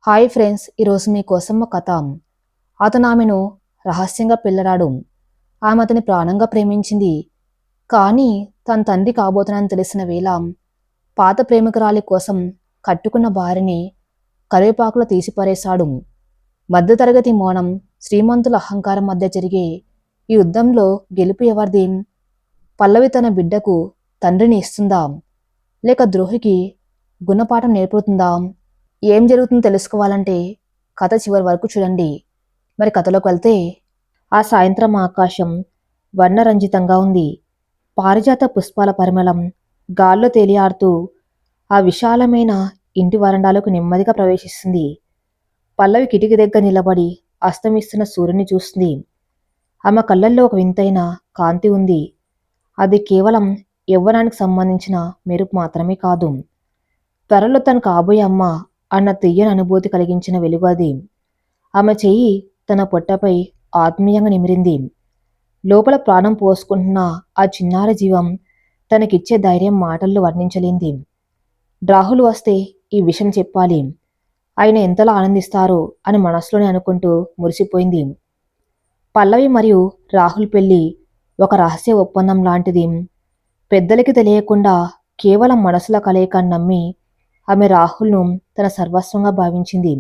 Hi friends, ఈరోజు మీకోసం ఒక కథ. అతను ఆమెను రహస్యంగా పెళ్ళరాడు. ఆమె అతని ప్రాణంగా ప్రేమించింది. కానీ తన తండ్రి కాబోతున్నానని తెలిసిన వేళ పాత ప్రేమికురాలి కోసం కట్టుకున్న భార్యని కరివేపాకులో తీసిపారేశాడు. మధ్యతరగతి మౌనం, శ్రీమంతుల అహంకారం మధ్య జరిగే ఈ యుద్ధంలో గెలుపు ఎవరిది? పల్లవి తన బిడ్డకు తండ్రిని ఇస్తుందా, లేక ద్రోహికి గుణపాఠం నేర్పుతుందా? ఏం జరుగుతుందో తెలుసుకోవాలంటే కథ చివరి వరకు చూడండి. మరి కథలోకి వెళ్తే, ఆ సాయంత్రం ఆకాశం వర్ణరంజితంగా ఉంది. పారిజాత పుష్పాల పరిమళం గాల్లో తేలియాడుతూ ఆ విశాలమైన ఇంటి వరండాలోకి నెమ్మదిగా ప్రవేశిస్తుంది. పల్లవి కిటికీ దగ్గర నిలబడి అస్తమిస్తున్న సూర్యుని చూస్తుంది. ఆమె కళ్ళల్లో ఒక వింతైన కాంతి ఉంది. అది కేవలం యవ్వనానికి సంబంధించిన మెరుపు మాత్రమే కాదు, త్వరలో తను కాబోయే అమ్మ అన్న తీయని అనుభూతి కలిగించిన వెలుగు అది. ఆమె చెయ్యి తన పొట్టపై ఆత్మీయంగా నిమిరింది. లోపల ప్రాణం పోసుకుంటున్న ఆ చిన్నారి జీవం తనకిచ్చే ధైర్యం మాటల్లో వర్ణించలేంది. రాహుల్ వస్తే ఈ విషయం చెప్పాలి, ఆయన ఎంతలా ఆనందిస్తారో అని మనసులోనే అనుకుంటూ మురిసిపోయింది. పల్లవి మరియు రాహుల్ పెళ్లి ఒక రహస్య ఒప్పందం లాంటిది. పెద్దలకి తెలియకుండా కేవలం మనసుల కలయిక అని నమ్మి ఆమె రాహుల్ను తన సర్వస్వంగా భావించింది.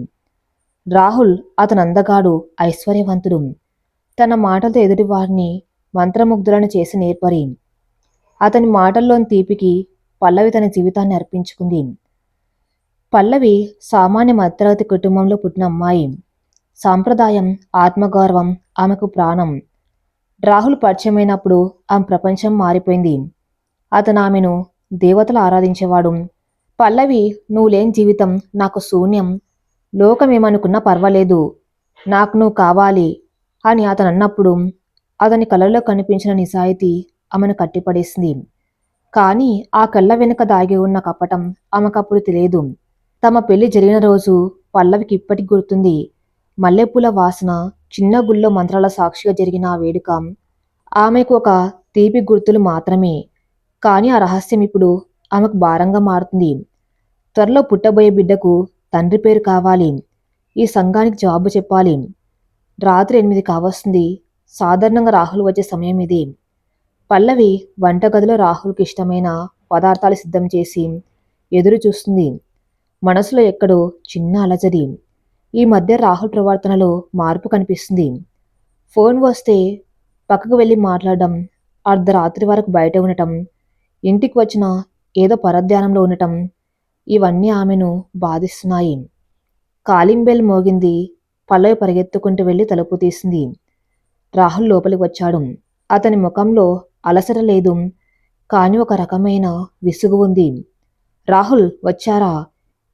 రాహుల్ అతను అందగాడు, ఐశ్వర్యవంతుడు. తన మాటలతో ఎదుటివారిని మంత్రముగ్ధులను చేసి నేర్పరి. అతని మాటల్లోని తీపికి పల్లవి తన జీవితాన్ని అర్పించుకుంది. పల్లవి సామాన్య మధ్యతరగతి కుటుంబంలో పుట్టిన అమ్మాయి. సాంప్రదాయం, ఆత్మగౌరవం ఆమెకు ప్రాణం. రాహుల్ పరిచయమైనప్పుడు ఆమె ప్రపంచం మారిపోయింది. అతను ఆమెను దేవతలు ఆరాధించేవాడు. పల్లవి, నువ్వు లేని జీవితం నాకు శూన్యం, లోకమేమనుకున్నా పర్వాలేదు, నాకు నువ్వు కావాలి అని అతను అన్నప్పుడు అతని కళ్ళలో కనిపించిన నిజాయితీ ఆమెను కట్టిపడేసింది. కానీ ఆ కళ్ళ వెనుక దాగి ఉన్న కపటం ఆమెకప్పుడు తెలియదు. తమ పెళ్లి జరిగిన రోజు పల్లవికి ఇప్పటికి గుర్తుంది. మల్లెపూల వాసన, చిన్న గుళ్ళో మంత్రాల సాక్షిగా జరిగిన ఆ వేడుక ఆమెకు ఒక తీపి గుర్తులు మాత్రమే. కానీ ఆ రహస్యం ఇప్పుడు ఆమెకు భారంగా మారుతుంది. త్వరలో పుట్టబోయే బిడ్డకు తండ్రి పేరు కావాలి, ఈ సంఘానికి జవాబు చెప్పాలి. రాత్రి 8 కావస్తుంది. సాధారణంగా రాహుల్ వచ్చే సమయం ఇది. పల్లవి వంటగదిలో రాహుల్కి ఇష్టమైన పదార్థాలు సిద్ధం చేసి ఎదురు చూస్తుంది. మనసులో ఎక్కడో చిన్న అలజడి. ఈ మధ్య రాహుల్ ప్రవర్తనలో మార్పు కనిపిస్తుంది. ఫోన్ వస్తే పక్కకు వెళ్ళి మాట్లాడడం, అర్ధరాత్రి వరకు బయట ఉండటం, ఇంటికి వచ్చిన ఏదో పరధ్యానంలో ఉండటం, ఇవన్నీ ఆమెను బాధిస్తున్నాయి. కాలింగ్ బెల్ మోగింది. పల్లవి పరిగెత్తుకుంటూ వెళ్ళి తలుపు తీసింది. రాహుల్ లోపలికి వచ్చాడు. అతని ముఖంలో అలసట లేదు, కానీ ఒక రకమైన విసుగు ఉంది. రాహుల్, వచ్చారా?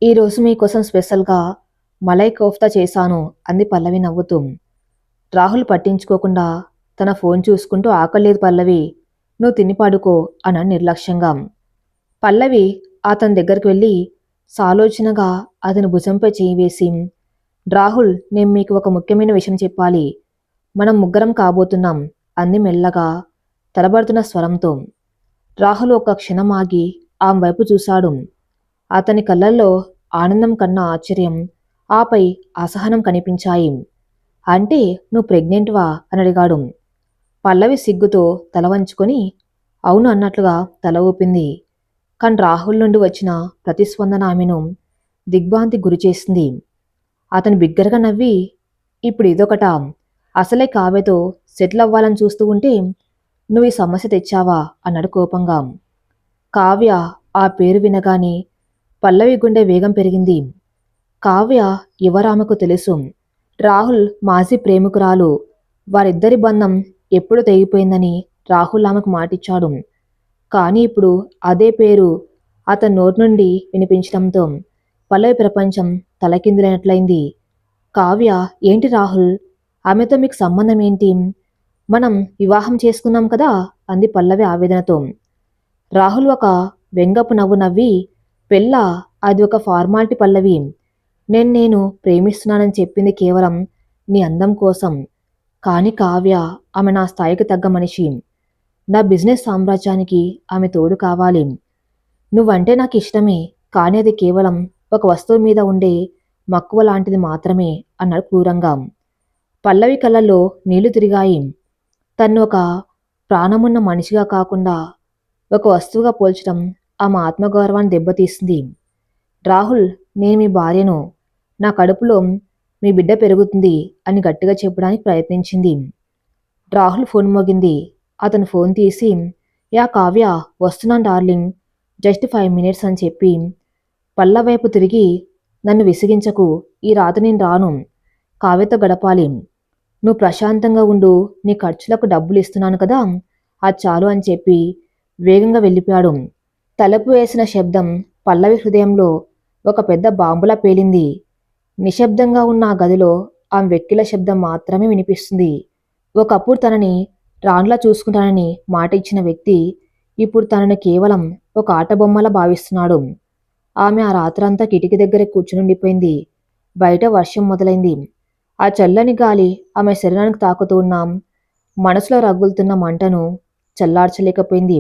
ఈరోజు మీకోసం స్పెషల్గా మలై కోఫ్తా చేశాను అంది పల్లవి నవ్వుతూ. రాహుల్ పట్టించుకోకుండా తన ఫోన్ చూసుకుంటూ, ఆకలేదు పల్లవి, నువ్వు తిని పడుకో అన్నాడు నిర్లక్ష్యంగా. పల్లవి అతని దగ్గరికి వెళ్ళి సాలోచనగా అతని భుజంపై చేయి వేసి, రాహుల్, నేను మీకు ఒక ముఖ్యమైన విషయం చెప్పాలి. మనం ముగ్గురం కాబోతున్నాం అంది మెల్లగా, తడబడుతున్న స్వరంతో. రాహుల్ ఒక క్షణం ఆగి ఆమె వైపు చూశాడు. అతని కళ్ళల్లో ఆనందం కన్నా ఆశ్చర్యం, ఆపై అసహనం కనిపించాయి. అంటే నువ్వు ప్రెగ్నెంట్వా అని అడిగాడు. పల్లవి సిగ్గుతో తల వంచుకొని అవును అన్నట్లుగా తల ఊపింది. కానీ రాహుల్ నుండి వచ్చిన ప్రతిస్పందన ఆమెను దిగ్భ్రాంతి గురిచేసింది. అతను బిగ్గరగా నవ్వి, ఇప్పుడు ఇదొకటా? అసలే కావ్యతో సెటిల్ అవ్వాలని చూస్తూ ఉంటే నువ్వు ఈ సమస్య తెచ్చావా అన్నాడు కోపంగా. కావ్య, ఆ పేరు వినగానే పల్లవి గుండె వేగం పెరిగింది. కావ్య ఎవరామెకు తెలుసు. రాహుల్ మాజీ ప్రేమికురాలు. వారిద్దరి బంధం ఎప్పుడు తెగిపోయిందని రాహుల్ ఆమెకు మాటిచ్చాడు. కానీ ఇప్పుడు అదే పేరు అతని నోటి నుండి వినిపించడంతో పల్లవి ప్రపంచం తలకిందులైనట్లయింది. కావ్య, ఏంటి రాహుల్, ఆమెతో మీకు సంబంధం ఏంటి? మనం వివాహం చేసుకున్నాం కదా అంది పల్లవి ఆవేదనతో. రాహుల్ ఒక వెంగపు నవ్వు నవ్వి, పెళ్ళా? అది ఒక ఫార్మాలిటీ పల్లవి. నేను ప్రేమిస్తున్నానని చెప్పింది కేవలం నీ అందం కోసం. కానీ కావ్య, ఆమె నా స్థాయికి తగ్గ మనిషి. నా బిజినెస్ సామ్రాజ్యానికి ఆమె తోడు కావాలి. నువ్వంటే నాకు ఇష్టమే, కానీ అది కేవలం ఒక వస్తువు మీద ఉండే మక్కువ లాంటిది మాత్రమే అన్నాడు క్రూరంగా. పల్లవి కళ్ళల్లో నీళ్లు తిరిగాయి. తన్ను ఒక ప్రాణమున్న మనిషిగా కాకుండా ఒక వస్తువుగా పోల్చడం ఆమె ఆత్మగౌరవాన్ని దెబ్బతీస్తుంది. రాహుల్, నేను మీ భార్యను. నా కడుపులో మీ బిడ్డ పెరుగుతుంది అని గట్టిగా చెప్పడానికి ప్రయత్నించింది. రాహుల్ ఫోన్ మోగింది. అతను ఫోన్ తీసి, యా కావ్య, వస్తున్నాను డార్లింగ్, జస్ట్ 5 minutes అని చెప్పి పల్ల వైపు తిరిగి, నన్ను విసిగించకు, ఈ రాత్రి నేను రాను, కావ్యతో గడపాలి. నువ్వు ప్రశాంతంగా ఉండు, నీ ఖర్చులకు డబ్బులు ఇస్తున్నాను కదా, అది చాలు అని చెప్పి వేగంగా వెళ్ళిపోయాడు. తలుపు వేసిన శబ్దం పల్లవి హృదయంలో ఒక పెద్ద బాంబులా పేలింది. నిశ్శబ్దంగా ఉన్న ఆ గదిలో ఆమె వెక్కిల శబ్దం మాత్రమే వినిపిస్తుంది. ఒకప్పుడు తనని రాణిలా చూసుకుంటానని మాట ఇచ్చిన వ్యక్తి ఇప్పుడు తనని కేవలం ఒక ఆటబొమ్మలా భావిస్తున్నాడు. ఆమె ఆ రాత్రంతా కిటికీ దగ్గర కూర్చునుండిపోయింది. బయట వర్షం మొదలైంది. ఆ చల్లని గాలి ఆమె శరీరానికి తాకుతూ ఉన్న మనసులో రగులుతున్న మంటను చల్లార్చలేకపోయింది.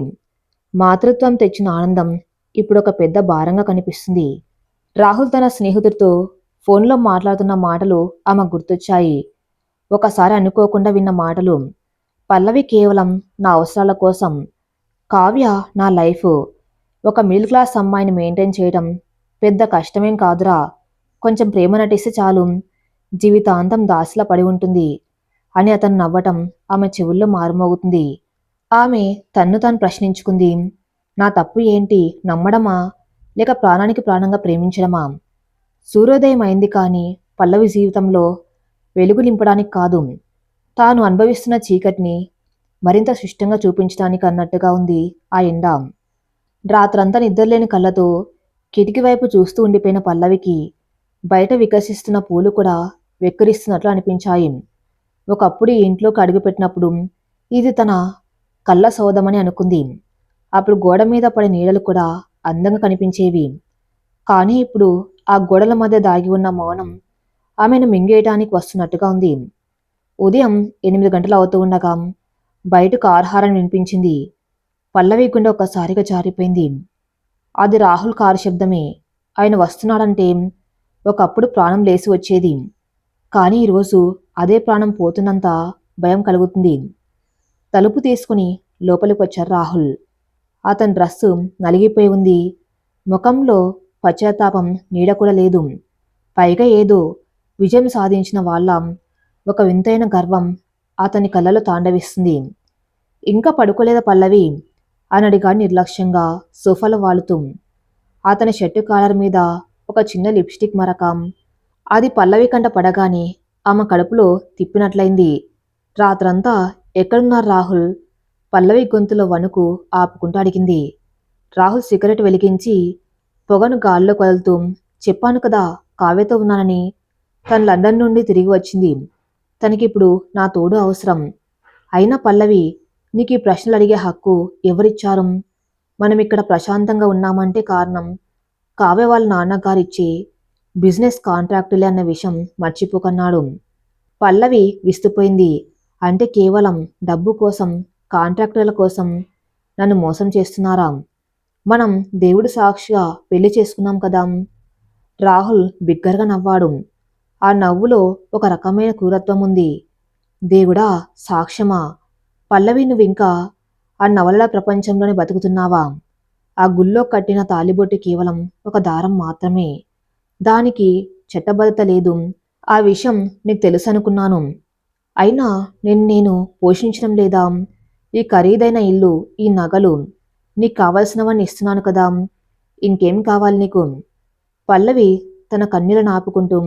మాతృత్వం తెచ్చిన ఆనందం ఇప్పుడు ఒక పెద్ద భారంగా కనిపిస్తుంది. రాహుల్ తన స్నేహితుడితో ఫోన్లో మాట్లాడుతున్న మాటలు ఆమె గుర్తొచ్చాయి. ఒకసారి అనుకోకుండా విన్న మాటలు. పల్లవి కేవలం నా అవసరాల కోసం, కావ్య నా లైఫ్. ఒక మిడిల్ క్లాస్ అమ్మాయిని మెయింటైన్ చేయడం పెద్ద కష్టమేం కాదురా, కొంచెం ప్రేమ నటిస్తే చాలు, జీవితాంతం దాసిలా పడి ఉంటుంది అని అతను నవ్వటం ఆమె చెవుల్లో మారుమోగుతుంది. ఆమె తన్ను తాను ప్రశ్నించుకుంది. నా తప్పు ఏంటి, నమ్మడమా లేక ప్రాణానికి ప్రాణంగా ప్రేమించడమా? సూర్యోదయం అయింది కానీ పల్లవి జీవితంలో వెలుగు నింపడానికి కాదు, తాను అనుభవిస్తున్న చీకటిని మరింత స్పష్టంగా చూపించడానికి అన్నట్టుగా ఉంది ఆ ఎండ. రాత్రంతా నిద్రలేని కళ్ళతో కిటికీ వైపు చూస్తూ ఉండిపోయిన పల్లవికి బయట వికసిస్తున్న పూలు కూడా వెక్కిరిస్తున్నట్లు అనిపించాయి. ఒకప్పుడు ఈ ఇంట్లోకి అడుగుపెట్టినప్పుడు ఇది తన కళ్ళ సౌదమని అనుకుంది. అప్పుడు గోడ మీద పడే నీడలు కూడా అందంగా కనిపించేవి. కానీ ఇప్పుడు ఆ గోడల మధ్య దాగి ఉన్న మౌనం ఆమెను మింగేయటానికి వస్తున్నట్టుగా ఉంది. ఉదయం 8 గంటలు అవుతూ ఉండగా బయటకు ఆర్హారం వినిపించింది. పల్లవి గుండె ఒక్కసారిగా జారిపోయింది. అది రాహుల్ కారు శబ్దమే. ఆయన వస్తున్నాడంటే ఒకప్పుడు ప్రాణం లేసి వచ్చేది. కానీ ఈరోజు అదే ప్రాణం పోతున్నంత భయం కలుగుతుంది. తలుపు తీసుకుని లోపలికి వచ్చారు రాహుల్. అతని డ్రస్సు నలిగిపోయి ఉంది. ముఖంలో పశ్చాత్తాపం నీడ కూడా లేదు. పైగా ఏదో విజయం సాధించిన వాళ్ళ ఒక వింతైన గర్వం అతని కళ్ళలో తాండవిస్తుంది. ఇంకా పడుకోలేదా పల్లవి అని అడిగాడు నిర్లక్ష్యంగా సోఫాలో వాలుతూ. అతని షర్టు కాలర్ మీద ఒక చిన్న లిప్స్టిక్ మరకం. అది పల్లవి కంట పడగానే ఆమె కడుపులో తిప్పినట్లయింది. రాత్రంతా ఎక్కడున్నారు రాహుల్? పల్లవి గొంతులో వణుకు ఆపుకుంటూ అడిగింది. రాహుల్ సిగరెట్ వెలిగించి పొగను గాల్లో కదులుతూ, చెప్పాను కదా కావ్యతో ఉన్నానని. తను లండన్ నుండి తిరిగి వచ్చింది. తనకిప్పుడు నా తోడు అవసరం. అయినా పల్లవి, నీకు ఈ ప్రశ్నలు అడిగే హక్కు ఎవరిచ్చారు? మనం ఇక్కడ ప్రశాంతంగా ఉన్నామంటే కారణం కావ్య వాళ్ళ నాన్నగారిచ్చే బిజినెస్ కాంట్రాక్టులే అన్న విషయం మర్చిపోకన్నాడు. పల్లవి విస్తుపోయింది. అంటే కేవలం డబ్బు కోసం, కాంట్రాక్టుల కోసం నన్ను మోసం చేస్తున్నారా? మనం దేవుడి సాక్షిగా పెళ్లి చేసుకున్నాం కదా. రాహుల్ బిగ్గరగా నవ్వాడు. ఆ నవ్వులో ఒక రకమైన క్రూరత్వం ఉంది. దేవుడా, సాక్ష్యమా? పల్లవి, నువ్వింకా ఆ నవలల ప్రపంచంలోనే బతుకుతున్నావా? ఆ గుళ్ళో కట్టిన తాలిబొట్టు కేవలం ఒక దారం మాత్రమే. దానికి చట్టబద్ధత లేదు. ఆ విషయం నీకు తెలుసనుకున్నాను. అయినా నేను పోషించడం లేదా? ఈ ఖరీదైన ఇల్లు, ఈ నగలు నీకు కావలసినవన్నీ ఇస్తున్నాను కదా. ఇంకేం కావాలి నీకు? పల్లవి తన కన్నీళ్లను ఆపుకుంటూ,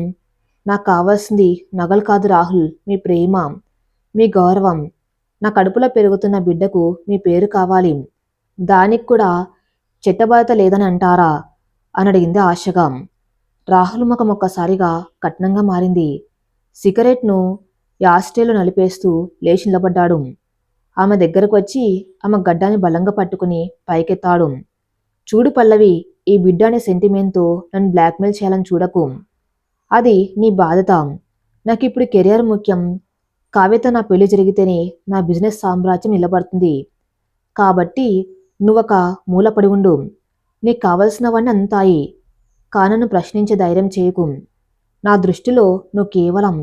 నాకు కావాల్సింది నగలు కాదు రాహుల్, మీ ప్రేమ, మీ గౌరవం. నా కడుపులో పెరుగుతున్న బిడ్డకు మీ పేరు కావాలి. దానికి కూడా చట్టబద్ధత లేదని అంటారా అని అడిగింది ఆశగా. రాహుల్ ముఖం ఒక్కసారిగా కఠినంగా మారింది. సిగరెట్ను యాస్ట్రేలో నలిపేస్తూ లేచి నిలబడ్డాడు. ఆమె దగ్గరకు వచ్చి ఆమె గడ్డాన్ని బలంగా పట్టుకుని పైకెత్తాడు. చూడు పల్లవి, ఈ బిడ్డ అనే సెంటిమెంట్తో నన్ను బ్లాక్మెయిల్ చేయాలని చూడకు. అది నీ బాధ్యత. నాకిప్పుడు కెరియర్ ముఖ్యం. కావ్యతో నా పెళ్లి జరిగితేనే నా బిజినెస్ సామ్రాజ్యం నిలబడుతుంది. కాబట్టి నువ్వొక మూలపడి ఉండు. నీకు కావలసినవన్నీ అంతాయి. కానను ప్రశ్నించే ధైర్యం చేయకు. నా దృష్టిలో నువ్వు కేవలం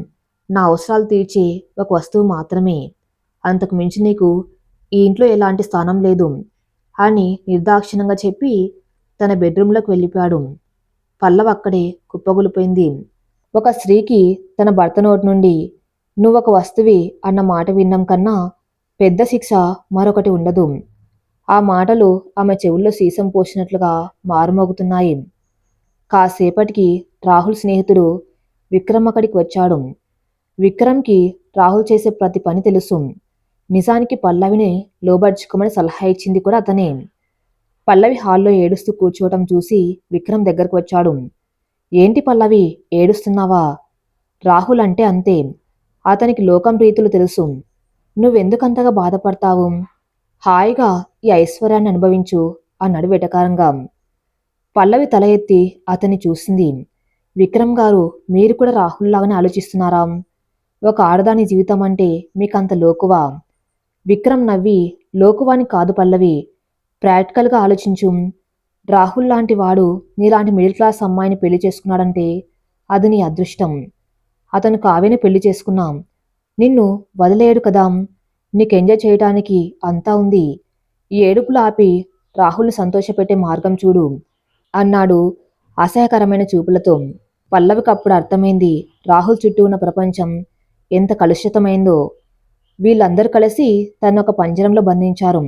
నా అవసరాలు తీర్చే ఒక వస్తువు మాత్రమే. అంతకు మించి నీకు ఈ ఇంట్లో ఎలాంటి స్థానం లేదు అని నిర్దాక్షిణ్యంగా చెప్పి తన బెడ్రూంలోకి వెళ్ళిపోయాడు. పల్లవి అక్కడే కుప్పగొలిపోయింది. ఒక స్త్రీకి తన భర్త నోటి నుండి నువ్వొక వస్తువి అన్న మాట వినడం కన్నా పెద్ద శిక్ష మరొకటి ఉండదు. ఆ మాటలు ఆమె చెవుల్లో సీసం పోసినట్లుగా మారుమోగుతున్నాయి. కాసేపటికి రాహుల్ స్నేహితుడు విక్రమ్ అక్కడికి వచ్చాడు. విక్రమ్కి రాహుల్ చేసే ప్రతి పని తెలుసు. నిజానికి పల్లవిని లోబర్చుకోమని సలహా ఇచ్చింది కూడా అతనే. పల్లవి హాల్లో ఏడుస్తూ కూర్చోవటం చూసి విక్రమ్ దగ్గరకు వచ్చాడు. ఏంటి పల్లవి, ఏడుస్తున్నావా? రాహుల్ అంటే అంతే. అతనికి లోకం రీతులు తెలుసు. నువ్వెందుకంతగా బాధపడతావు? హాయిగా ఈ ఐశ్వర్యాన్ని అనుభవించు అన్నాడు వెటకారంగా. పల్లవి తల ఎత్తి అతన్ని చూసింది. విక్రమ్ గారు, మీరు కూడా రాహుల్లాగానే ఆలోచిస్తున్నారా? ఒక ఆడదాని జీవితం అంటే మీకంత లోకువా? విక్రమ్ నవ్వి, లోకువాని కాదు పల్లవి, ప్రాక్టికల్గా ఆలోచించు. రాహుల్ లాంటి వాడు నీలాంటి మిడిల్ క్లాస్ అమ్మాయిని పెళ్లి చేసుకున్నాడంటే అది నీ అదృష్టం. అతను కావ్యని పెళ్లి చేసుకున్నాం. నిన్ను వదిలేయడు కదా. నీకు ఎంజాయ్ చేయటానికి అంతా ఉంది. ఈ ఏడుపులు ఆపి రాహుల్ని సంతోషపెట్టే మార్గం చూడు అన్నాడు అసహ్యకరమైన చూపులతో. పల్లవికి అప్పుడు అర్థమైంది రాహుల్ చుట్టూ ఉన్న ప్రపంచం ఎంత కలుషితమైందో. వీళ్ళందరూ కలిసి తను ఒక పంజరంలో బంధించారు.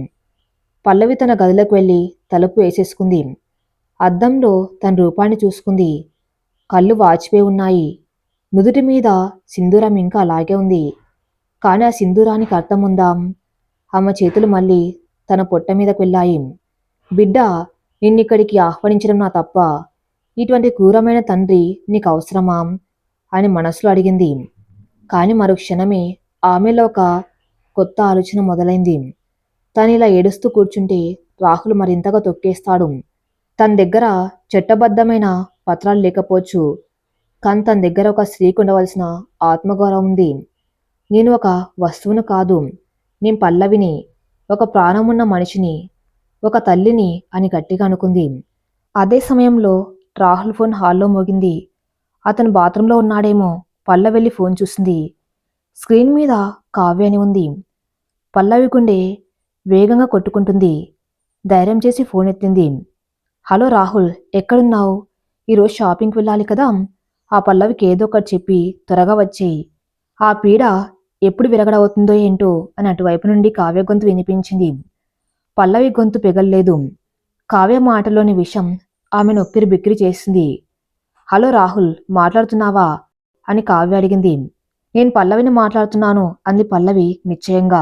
పల్లవి తన గదిలోకి వెళ్ళి తలుపు వేసేసుకుంది. అద్దంలో తన రూపాన్ని చూసుకుంది. కళ్ళు వాచిపోయి ఉన్నాయి. నుదుటి మీద సింధూరం ఇంకా అలాగే ఉంది. కానీ ఆ సింధూరానికి అర్థం ఉందా? ఆమె చేతులు మళ్ళీ తన పొట్ట మీదకు వెళ్ళాయి. బిడ్డ, నిన్నిక్కడికి ఆహ్వానించడం నా తప్ప? ఇటువంటి క్రూరమైన తండ్రి నీకు అవసరమా అని మనసులో అడిగింది. కానీ మరో క్షణమే ఆమెలో ఒక కొత్త ఆలోచన మొదలైంది. తను ఇలా ఏడుస్తూ కూర్చుంటే రాహుల్ మరింతగా తొక్కేస్తాడు. తన దగ్గర చట్టబద్ధమైన పత్రాలు లేకపోవచ్చు, కానీ తన దగ్గర ఒక స్త్రీకి ఉండవలసిన ఆత్మగౌరవం ఉంది. నేను ఒక వస్తువును కాదు, నేను పల్లవిని, ఒక ప్రాణమున్న మనిషిని, ఒక తల్లిని అని గట్టిగా అనుకుంది. అదే సమయంలో రాహుల్ ఫోన్ హాల్లో మోగింది. అతను బాత్రూంలో ఉన్నాడేమో. పల్లవి వెళ్ళి ఫోన్ చూసింది. స్క్రీన్ మీద కావ్య అని ఉంది. పల్లవి గుండె వేగంగా కొట్టుకుంటుంది. ధైర్యం చేసి ఫోన్ ఎత్తింది. హలో రాహుల్, ఎక్కడున్నావు? ఈరోజు షాపింగ్కి వెళ్ళాలి కదా. ఆ పల్లవికి ఏదో ఒకటి చెప్పి త్వరగా వచ్చేయి. ఆ పీడ ఎప్పుడు విరగడవుతుందో ఏంటో అని అటువైపు నుండి కావ్య గొంతు వినిపించింది. పల్లవి గొంతు పెగల్లేదు. కావ్య మాటలోని విషం ఆమెను ఉక్కిరి బిక్కిరి చేసింది. హలో రాహుల్, మాట్లాడుతున్నావా అని కావ్య అడిగింది. నేను పల్లవిని మాట్లాడుతున్నాను అంది పల్లవి నిశ్చయంగా.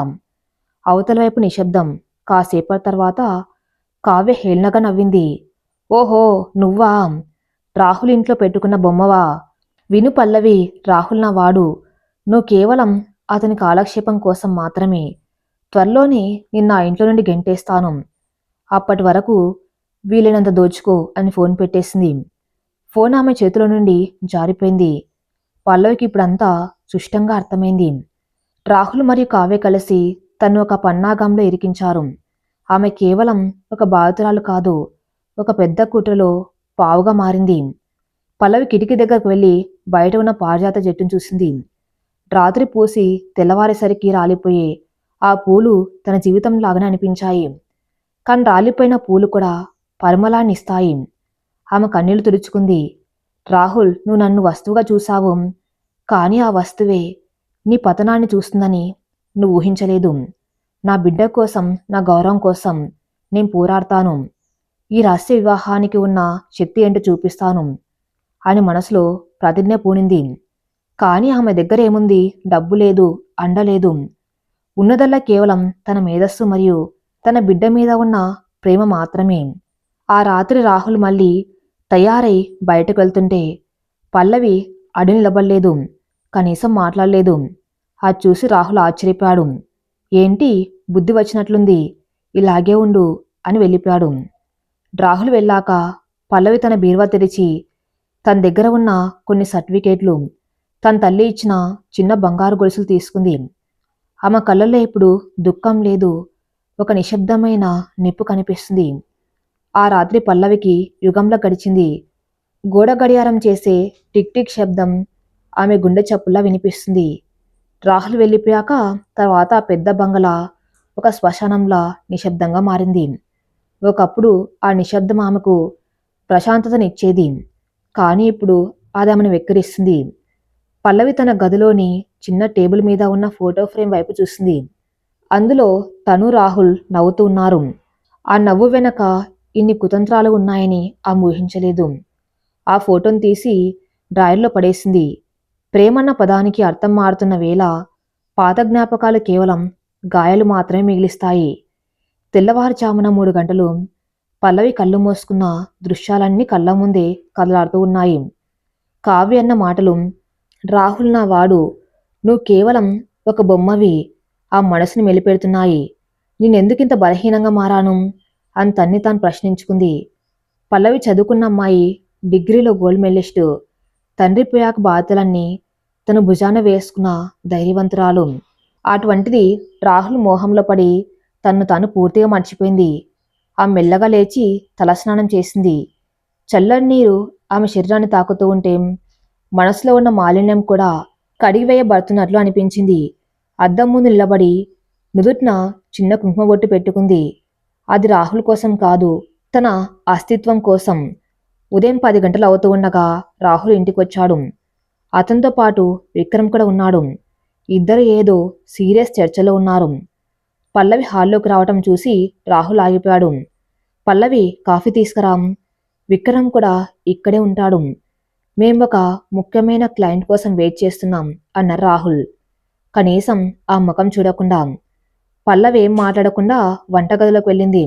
అవతల వైపు నిశ్శబ్దం. కాసేపటి తర్వాత కావ్య హేళనగా నవ్వింది. ఓహో, నువ్వా? రాహుల్ ఇంట్లో పెట్టుకున్న బొమ్మవా? విను పల్లవి, రాహుల్ నా వాడు. నువ్వు కేవలం అతని కాలక్షేపం కోసం మాత్రమే. త్వరలోనే నిన్న ఆ ఇంట్లో నుండి గెంటేస్తాను. అప్పటి వరకు వీలైనంత దోచుకో అని ఫోన్ పెట్టేసింది. ఫోన్ ఆమె చేతిలో నుండి జారిపోయింది. పల్లవికి ఇప్పుడంతా సుష్టంగా అర్థమైంది. రాహుల్ మరియు కావ్య కలిసి తను ఒక పన్నాగంలో ఇరికించారు. ఆమె కేవలం ఒక బాధితురాలు కాదు, ఒక పెద్ద కుట్రలో పావుగా మారింది. పల్లవి కిటికీ దగ్గరకు వెళ్ళి బయట ఉన్న పారిజాత చెట్టును చూసింది. రాత్రి పూసి తెల్లవారేసరికి రాలిపోయే ఆ పూలు తన జీవితం లాగానే అనిపించాయి. కానీ రాలిపోయిన పూలు కూడా పరిమళాన్ని ఇస్తాయి. ఆమె కన్నీళ్లు తుడుచుకుంది. రాహుల్, నువ్వు నన్ను వస్తువుగా చూశావు, కానీ ఆ వస్తువే నీ పతనాన్ని చూస్తుందని నువ్వు ఊహించలేదు. నా బిడ్డ కోసం, నా గౌరవం కోసం నేను పోరాడతాను. ఈ రహస్య వివాహానికి ఉన్న శక్తి ఏంటో చూపిస్తాను అని మనసులో ప్రతిజ్ఞ పూనింది. కానీ ఆమె దగ్గర ఏముంది? డబ్బు లేదు, అండలేదు. ఉన్నదల్లా కేవలం తన మేధస్సు మరియు తన బిడ్డ మీద ఉన్న ప్రేమ మాత్రమే. ఆ రాత్రి రాహుల్ మళ్ళీ తయారై బయటకు వెళ్తుంటే పల్లవి అడి నిలబడలేదు, కనీసం మాట్లాడలేదు. అది చూసి రాహుల్ ఆశ్చర్యపోయాడు. ఏంటి, బుద్ధి వచ్చినట్లుంది, ఇలాగే ఉండు అని వెళ్ళిపోయాడు. రాహుల్ వెళ్ళాక పల్లవి తన బీరువా తెరిచి తన దగ్గర ఉన్న కొన్ని సర్టిఫికేట్లు, తన తల్లి ఇచ్చిన చిన్న బంగారు గొలుసులు తీసుకుంది. ఆమె కళ్ళల్లో ఇప్పుడు దుఃఖం లేదు, ఒక నిశ్శబ్దమైన నిప్పు కనిపిస్తుంది. ఆ రాత్రి పల్లవికి యుగంలో గడిచింది. గోడ గడియారం చేసే టిక్ టిక్ శబ్దం ఆమె గుండె చప్పుల్లా వినిపిస్తుంది. రాహుల్ వెళ్ళిపోయాక తర్వాత ఆ పెద్ద బంగళా ఒక శ్మశానంలా నిశ్శబ్దంగా మారింది. ఒకప్పుడు ఆ నిశ్శబ్దం ఆమెకు ప్రశాంతతనిచ్చేది. కానీ ఇప్పుడు అది ఆమెను వెక్కిరిస్తుంది. పల్లవి తన గదిలోని చిన్న టేబుల్ మీద ఉన్న ఫోటో ఫ్రేమ్ వైపు చూసింది. అందులో తను రాహుల్ నవ్వుతూ ఉన్నారు. ఆ నవ్వు వెనక ఇన్ని కుతంత్రాలు ఉన్నాయని ఆమె ఊహించలేదు. ఆ ఫోటోను తీసి డ్రాయర్లో పడేసింది. ప్రేమన్న పదానికి అర్థం మారుతున్న వేళ పాత జ్ఞాపకాలు కేవలం గాయాలు మాత్రమే మిగిలిస్తాయి. తెల్లవారుజామున 3 గంటలు. పల్లవి కళ్ళు మూసుకున్న దృశ్యాలన్నీ కళ్ళ ముందే కదలాడుతూ ఉన్నాయి. కావ్య అన్న మాటలు, రాహుల్ నా వాడు, నువ్వు కేవలం ఒక బొమ్మవి, ఆ మనసుని మెలిపెడుతున్నాయి. నేనెందుకింత బలహీనంగా మారాను అని తన్ని తాను ప్రశ్నించుకుంది. పల్లవి చదువుకున్న అమ్మాయి, డిగ్రీలో గోల్డ్ మెడలిస్టు, తండ్రి పోయాక బాధ్యతలన్నీ తను భుజాన వేసుకున్న ధైర్యవంతురాలు. అటువంటిది రాహుల్ మోహంలో పడి తన్ను తాను పూర్తిగా మర్చిపోయింది. ఆమె మెల్లగా లేచి తలస్నానం చేసింది. చల్లని నీరు ఆమె శరీరాన్ని తాకుతూ ఉంటే మనసులో ఉన్న మాలిన్యం కూడా కడిగివేయబడుతున్నట్లు అనిపించింది. అద్దం ముందు నిలబడి నుదుట్న చిన్న కుంకుమ బొట్టు పెట్టుకుంది. అది రాహుల్ కోసం కాదు, తన అస్తిత్వం కోసం. ఉదయం 10 గంటలు అవుతూ ఉండగా రాహుల్ ఇంటికొచ్చాడు. అతనితో పాటు విక్రమ్ కూడా ఉన్నాడు. ఇద్దరు ఏదో సీరియస్ చర్చలో ఉన్నారు. పల్లవి హాల్లోకి రావటం చూసి రాహుల్ ఆగిపోయాడు. పల్లవి, కాఫీ తీసుకురా. విక్రమ్ కూడా ఇక్కడే ఉంటాడు. మేం ఒక ముఖ్యమైన క్లయింట్ కోసం వెయిట్ చేస్తున్నాం అన్నారు రాహుల్. కనీసం ఆ ముఖం చూడకుండా. పల్లవి ఏం మాట్లాడకుండా వంటగదిలోకి వెళ్ళింది.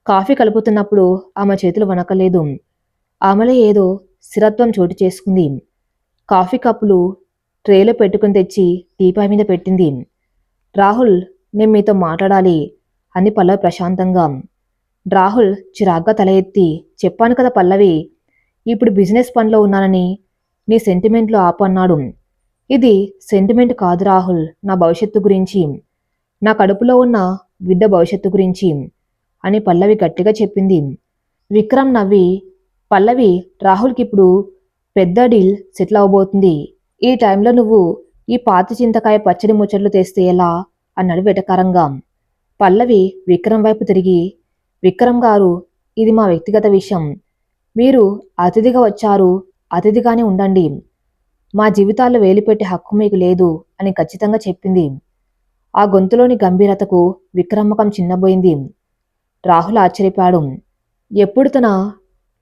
కాఫీ కలుపుతున్నప్పుడు ఆమె చేతులు వణకలేదు. ఆమెలో ఏదో స్థిరత్వం చోటు చేసుకుంది. కాఫీ కప్పులు ట్రేలో పెట్టుకుని తెచ్చి టీపాయ్ మీద పెట్టింది. రాహుల్, నేను మీతో మాట్లాడాలి అంది పల్లవి ప్రశాంతంగా. రాహుల్ చిరాగ్గా తల ఎత్తి, చెప్పాను కదా పల్లవి, ఇప్పుడు బిజినెస్ పనిలో ఉన్నానని, నీ సెంటిమెంట్లు ఆపు అన్నాడు. ఇది సెంటిమెంట్ కాదు రాహుల్, నా భవిష్యత్తు గురించి, నా కడుపులో ఉన్న బిడ్డ భవిష్యత్తు గురించి అని పల్లవి గట్టిగా చెప్పింది. విక్రమ్ నవ్వి, పల్లవి, రాహుల్కిప్పుడు పెద్ద డీల్ సెటిల్ అవబోతుంది. ఈ టైంలో నువ్వు ఈ పాత చింతకాయ పచ్చడి ముచ్చట్లు తెస్తే ఎలా అన్నాడు వెటకారంగా. పల్లవి విక్రమ్ వైపు తిరిగి, విక్రమ్ గారు, ఇది మా వ్యక్తిగత విషయం. మీరు అతిథిగా వచ్చారు, అతిథిగానే ఉండండి. మా జీవితాల్లో వేలిపెట్టే హక్కు మీకు లేదు అని ఖచ్చితంగా చెప్పింది. ఆ గొంతులోని గంభీరతకు విక్రమ్ ముఖం చిన్నబోయింది. రాహుల్ ఆశ్చర్యపోయాడు. ఎప్పుడు తన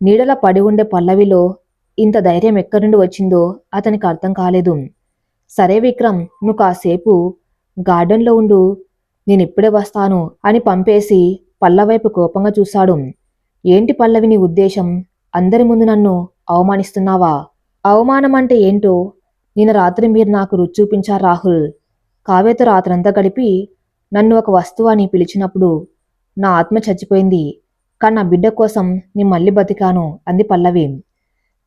నీడలా పడి ఉండే పల్లవిలో ఇంత ధైర్యం ఎక్కడి నుండి వచ్చిందో అతనికి అర్థం కాలేదు. సరే విక్రమ్, నువ్వు కాసేపు గార్డెన్లో ఉండు, నేనిప్పుడే వస్తాను అని పంపేసి పల్లవైపు కోపంగా చూశాడు. ఏంటి పల్లవి నీ ఉద్దేశం? అందరి ముందు నన్ను అవమానిస్తున్నావా? అవమానం అంటే ఏంటో నిన్న రాత్రి మీరు నాకు రుచి చూపించారు రాహుల్. కావ్యతో రాత్రంతా గడిపి నన్ను ఒక వస్తువు అని పిలిచినప్పుడు నా ఆత్మ చచ్చిపోయింది. కానీ నా బిడ్డ కోసం నేను మళ్ళీ బతికాను అంది పల్లవి.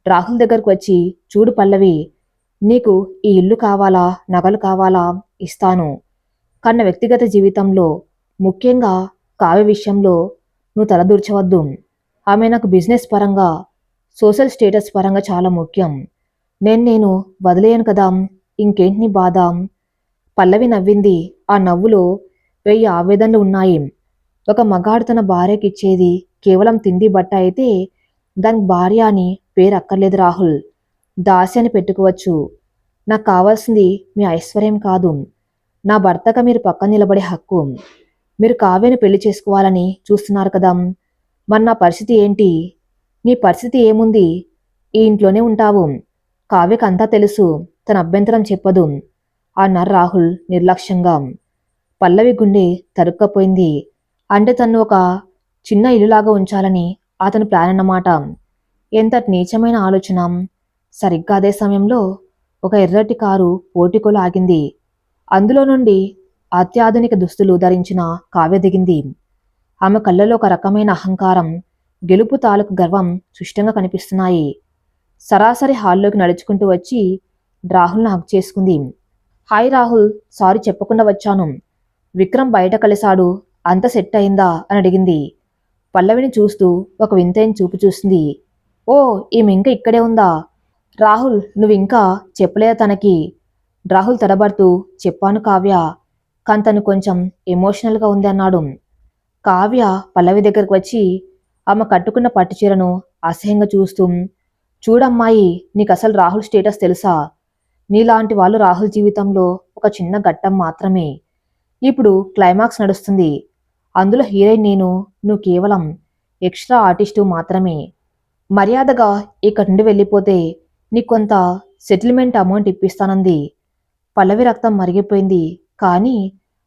రాహుల్ దగ్గరకు వచ్చి, చూడు పల్లవి, నీకు ఈ ఇల్లు కావాలా, నగలు కావాలా, ఇస్తాను. కన్న వ్యక్తిగత జీవితంలో, ముఖ్యంగా కావ్య విషయంలో నువ్వు తలదూర్చవద్దు. ఆమె నాకు బిజినెస్ పరంగా, సోషల్ స్టేటస్ పరంగా చాలా ముఖ్యం. నేను వదిలేయను కదా, ఇంకేంటి నీ బాధ? పల్లవి నవ్వింది. ఆ నవ్వులో 1000 ఆవేదనలు ఉన్నాయి. ఒక మగాడు తన భార్యకిచ్చేది కేవలం తిండి బట్ట అయితే దానికి భార్య అని పేరు అక్కర్లేదు రాహుల్. దాసి అని పెట్టుకోవచ్చు. నాకు కావాల్సింది మీ ఐశ్వర్యం కాదు, నా భర్తగా మీరు పక్కన నిలబడే హక్కు. మీరు కావ్యను పెళ్లి చేసుకోవాలని చూస్తున్నారు కదా, మరి నా పరిస్థితి ఏంటి? నీ పరిస్థితి ఏముంది? ఈ ఇంట్లోనే ఉంటావు. కావ్యకు అంతా తెలుసు, తన అభ్యంతరం చెప్పదు అన్నారు రాహుల్ నిర్లక్ష్యంగా. పల్లవి గుండె తరుక్కపోయింది. అంటే తను ఒక చిన్న ఇల్లులాగా ఉంచాలని అతని ప్లాన్ అన్నమాట. ఎంతటి నీచమైన ఆలోచన. సరిగ్గా అదే సమయంలో ఒక ఎర్రటి కారు పోర్టికోలో ఆగింది. అందులో నుండి అత్యాధునిక దుస్తులు ధరించిన కావ్య దిగింది. ఆమె కళ్ళలో ఒక రకమైన అహంకారం, గెలుపు తాలూకు గర్వం సుష్టంగా కనిపిస్తున్నాయి. సరాసరి హాల్లోకి నడుచుకుంటూ వచ్చి రాహుల్ని హక్ చేసుకుంది. హాయ్ రాహుల్, సారీ చెప్పకుండా వచ్చాను. విక్రమ్ బయట కలిశాడు, అంత సెట్ అయిందా అని అడిగింది. పల్లవిని చూస్తూ ఒక వింతైన చూపు చూసింది. ఓ, ఈమె ఇంకా ఇక్కడే ఉందా? రాహుల్, నువ్వింకా చెప్పలేదా తనకి? రాహుల్ తడబడుతూ చెప్పాను కావ్య, కానీ తను కొంచెం ఎమోషనల్గా ఉంది అన్నాడు. కావ్య పల్లవి దగ్గరకు వచ్చి ఆమె కట్టుకున్న పట్టుచీరను అసహ్యంగా చూస్తూ, చూడమ్మాయి, నీకసలు రాహుల్ స్టేటస్ తెలుసా? నీలాంటి వాళ్ళు రాహుల్ జీవితంలో ఒక చిన్న ఘట్టం మాత్రమే. ఇప్పుడు క్లైమాక్స్ నడుస్తుంది. అందులో హీరోయిన్ నేను, నువ్వు కేవలం ఎక్స్ట్రా ఆర్టిస్టు మాత్రమే. మర్యాదగా ఇక్కడి నుండి వెళ్ళిపోతే నీకు కొంత సెటిల్మెంట్ అమౌంట్ ఇప్పిస్తానంది. పల్లవి రక్తం మరిగిపోయింది. కానీ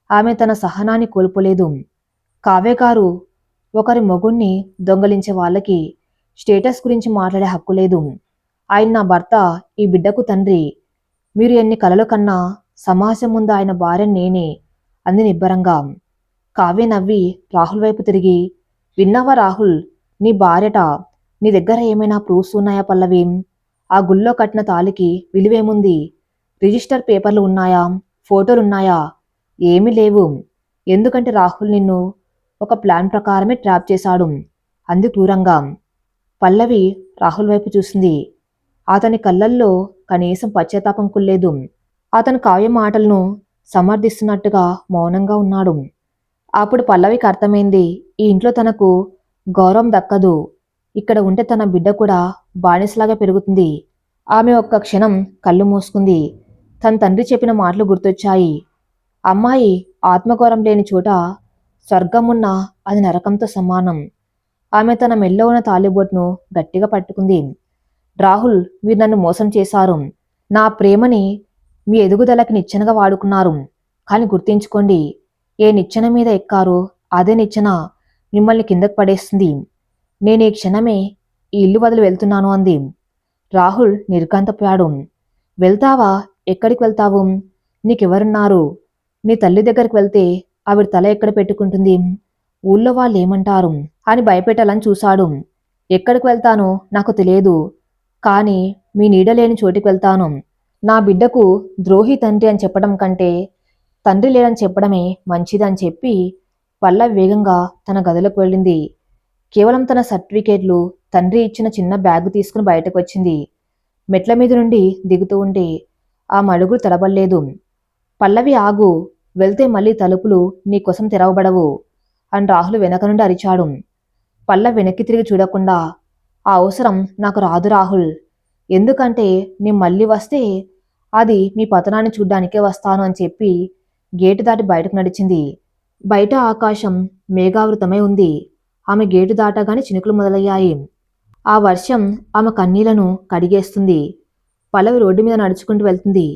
ఆమె తన సహనాన్ని కోల్పోలేదు. కావ్య గారు, ఒకరి మొగుణ్ణి దొంగలించే వాళ్ళకి స్టేటస్ గురించి మాట్లాడే హక్కు లేదు. ఆయన నా భర్త, ఈ బిడ్డకు తండ్రి. మీరు ఎన్ని కలలు కన్నా సమాజం ముందు ఆయన భార్య నేనే అంది నిబ్బరంగా. కావ్య నవ్వి రాహుల్ వైపు తిరిగి, విన్నావా రాహుల్, నీ భార్యట. నీ దగ్గర ఏమైనా ప్రూఫ్స్ ఉన్నాయా పల్లవి? ఆ గుళ్ళో కట్టిన తాళికి విలువేముంది? రిజిస్టర్ పేపర్లు ఉన్నాయా? ఫోటోలున్నాయా? ఏమీ లేవు. ఎందుకంటే రాహుల్ నిన్ను ఒక ప్లాన్ ప్రకారమే ట్రాప్ చేశాడు అంది క్రూరంగా. పల్లవి రాహుల్ వైపు చూసింది. అతని కళ్ళల్లో కనీసం పశ్చాత్తాపం కుల్లేదు. అతను కావ్య మాటలను సమర్థిస్తున్నట్టుగా మౌనంగా ఉన్నాడు. అప్పుడు పల్లవికి అర్థమైంది, ఈ ఇంట్లో తనకు గౌరవం దక్కదు. ఇక్కడ ఉంటే తన బిడ్డ కూడా బానిసలాగా పెరుగుతుంది. ఆమె ఒక్క క్షణం కళ్ళు మూసుకుంది. తన తండ్రి చెప్పిన మాటలు గుర్తొచ్చాయి. అమ్మాయి ఆత్మగౌరవం లేని చోట స్వర్గమున్నా అది నరకంతో సమానం. ఆమె తన మెల్లో ఉన్న తాలిబొట్ను గట్టిగా పట్టుకుంది. రాహుల్, మీరు నన్ను మోసం చేశారు. నా ప్రేమని మీ ఎదుగుదలకి నిచ్చెనగా వాడుకున్నారు. కానీ గుర్తించుకోండి, ఏ నిచ్చెన మీద ఎక్కారో అదే నిచ్చెన మిమ్మల్ని కిందకు పడేస్తుంది. నేను ఈ క్షణమే ఈ ఇల్లు వదిలి వెళ్తున్నాను అంది. రాహుల్ నిర్ఘాంతపోయాడు. వెళ్తావా? ఎక్కడికి వెళ్తావు? నీకెవరున్నారు? నీ తల్లి దగ్గరికి వెళ్తే ఆవిడ తల ఎక్కడ పెట్టుకుంటుంది? ఊళ్ళో వాళ్ళు ఏమంటారు అని భయపెట్టాలని చూశాడు. ఎక్కడికి వెళ్తానో నాకు తెలియదు, కానీ మీ నీడలేని చోటికి వెళ్తాను. నా బిడ్డకు ద్రోహి తండ్రి అని చెప్పడం కంటే తండ్రి లేడని చెప్పడమే మంచిదని చెప్పి పల్లవి వేగంగా తన గదిలోకి వెళ్ళింది. కేవలం తన సర్టిఫికేట్లు, తండ్రి ఇచ్చిన చిన్న బ్యాగు తీసుకుని బయటకు వచ్చింది. మెట్ల మీద నుండి దిగుతూ ఉంటే ఆ మడుగులు తడబడలేదు. పల్లవి, ఆగు, వెళ్తే మళ్ళీ తలుపులు నీకోసం తెరవబడవు అని రాహుల్ వెనక నుండి అరిచాడు. పల్లవి వెనక్కి తిరిగి చూడకుండా, ఆ అవసరం నాకు రాదు రాహుల్. ఎందుకంటే నేను మళ్ళీ వస్తే అది మీ పతనాన్ని చూడ్డానికే వస్తాను అని చెప్పి గేటు దాటి బయటకు నడిచింది. బయట ఆకాశం మేఘావృతమై ఉంది. ఆమె గేటు దాటగానే చినుకులు మొదలయ్యాయి. ఆ వర్షం ఆమె కన్నీళ్లను కడిగేస్తుంది. పల్లవి రోడ్డు మీద నడుచుకుంటూ వెళ్తుంది.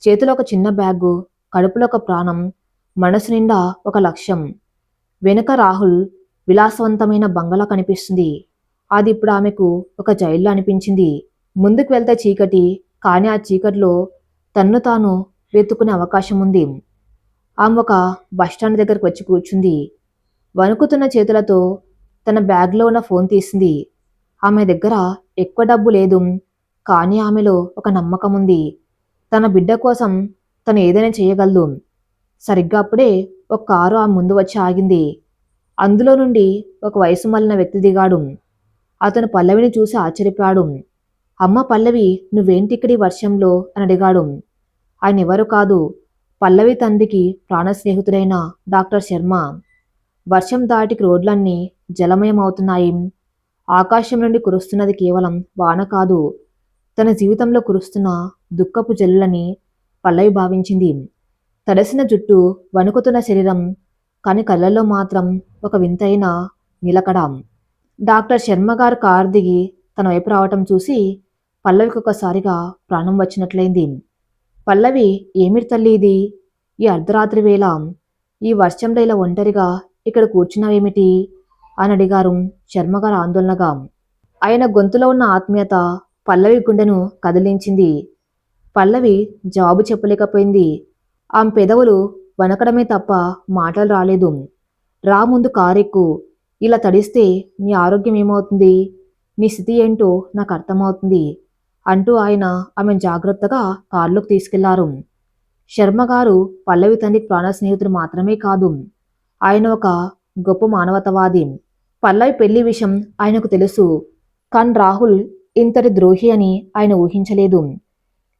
చేతిలో ఒక చిన్న బ్యాగు, కడుపులో ఒక ప్రాణం, మనసు నిండా ఒక లక్ష్యం. వెనుక రాహుల్ విలాసవంతమైన బంగళా కనిపిస్తుంది. అది ఇప్పుడు ఆమెకు ఒక జైల్లో అనిపించింది. ముందుకు వెళ్తే చీకటి, కానీ ఆ చీకటిలో తన్ను తాను వెతుక్కునే అవకాశం ఉంది. ఆమె ఒక బస్టాండ్ దగ్గరకు వచ్చి కూర్చుంది. వణుకుతున్న చేతులతో తన బ్యాగ్లో ఉన్న ఫోన్ తీసింది. ఆమె దగ్గర ఎక్కువ డబ్బు లేదు, కానీ ఆమెలో ఒక నమ్మకం ఉంది. తన బిడ్డ కోసం తను ఏదైనా చేయగలదు. సరిగ్గా అప్పుడే ఒక కారు ఆమె ముందు వచ్చి ఆగింది. అందులో నుండి ఒక వయసు మళ్ళిన వ్యక్తి దిగాడు. అతను పల్లవిని చూసి ఆశ్చర్యపోయాడు. అమ్మ పల్లవి, నువ్వేంటి ఇక్కడి వర్షంలో అని అడిగాడు. ఆయన ఎవరు కాదు, పల్లవి తండ్రికి ప్రాణ స్నేహితుడైన డాక్టర్ శర్మ. వర్షం దాటికి రోడ్లన్నీ జలమయం అవుతున్నాయి. ఆకాశం నుండి కురుస్తున్నది కేవలం వాన కాదు, తన జీవితంలో కురుస్తున్న దుఃఖపు జల్లులని పల్లవి భావించింది. తడిసిన జుట్టు, వణుకుతున్న శరీరం, కాని కళ్ళల్లో మాత్రం ఒక వింతైన నిలకడ. డాక్టర్ శర్మ గారు కారు దిగి తన వైపు రావటం చూసి పల్లవికి ఒకసారిగా ప్రాణం వచ్చినట్లయింది. పల్లవి, ఏమిటి తల్లి ఇది? ఈ అర్ధరాత్రి వేళ ఈ వర్షంలో ఇలా ఒంటరిగా ఇక్కడ కూర్చున్నావేమిటి అని అడిగారు శర్మగారు ఆందోళనగా. ఆయన గొంతులో ఉన్న ఆత్మీయత పల్లవి గుండెను కదిలించింది. పల్లవి జవాబు చెప్పలేకపోయింది. ఆమె పెదవులు వణకడమే తప్ప మాటలు రాలేదు. రా, ముందు కారెక్కు. ఇలా తడిస్తే నీ ఆరోగ్యం ఏమవుతుంది? నీ స్థితి ఏంటో నాకు అర్థమవుతుంది అంటూ ఆయన ఆమెను జాగ్రత్తగా కారులోకి తీసుకెళ్లారు. శర్మగారు పల్లవి తండ్రికి ప్రాణ స్నేహితుడు మాత్రమే కాదు, ఆయన ఒక గొప్ప మానవతావాది. పల్లవి పెళ్లి విషయం ఆయనకు తెలుసు. కాని రాహుల్ ఇంతటి ద్రోహి అని ఆయన ఊహించలేదు.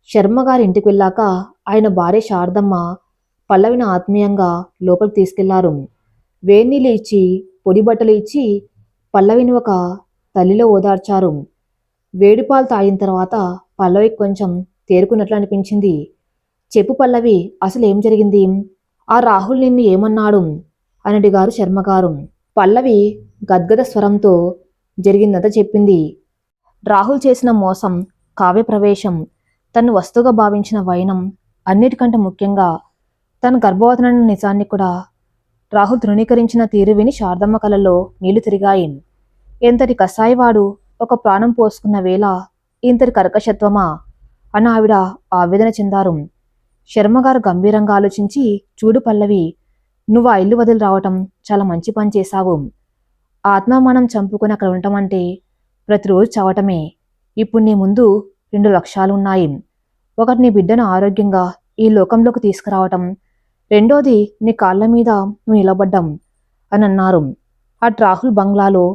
శర్మగారి ఇంటికి వెళ్ళాక ఆయన భార్య శారదమ్మ పల్లవిని ఆత్మీయంగా లోపలికి తీసుకెళ్లారు. వేడినీళ్ళు ఇచ్చి పొడి బట్టలు ఇచ్చి పల్లవిని ఒక తల్లిలో ఓదార్చారు. వేడిపాలు తాగిన తర్వాత పల్లవికి కొంచెం తేరుకున్నట్లు అనిపించింది. చెప్పు పల్లవి, అసలు ఏం జరిగింది? ఆ రాహుల్ నిన్ను ఏమన్నాడు అని అడిగారు శర్మగారు. పల్లవి గద్గద స్వరంతో జరిగిందంతా చెప్పింది. రాహుల్ చేసిన మోసం, కావ్య ప్రవేశం, తను వస్తువుగా భావించిన వైనం, అన్నిటికంటే ముఖ్యంగా తన గర్భవతినన్న నిజాన్ని కూడా రాహుల్ తృణీకరించిన తీరు విని శారదమ్మ కలలో నీళ్లు తిరిగాయి. ఎంతటి కసాయివాడు ఒక ప్రాణం పోసుకున్న వేళ ఇంతటి కర్కశత్వమా అని ఆవిడ ఆవేదన చెందారు. శర్మగారు గంభీరంగా ఆలోచించి, చూడు పల్లవి, నువ్వు ఆ ఇల్లు వదిలి రావటం చాలా మంచి పని చేశావు. ఆత్మామానం చంపుకొని అక్కడ ఉండటమంటే ప్రతిరోజు చావటమే. ఇప్పుడు నీ ముందు 2 లక్ష్యాలు ఉన్నాయి. ఒకటి నీ బిడ్డను ఆరోగ్యంగా ఈ లోకంలోకి తీసుకురావటం, రెండోది నీ కాళ్ళ మీద నువ్వు నిలబడ్డం అని అన్నారు. అటు రాహుల్ బంగ్లాలో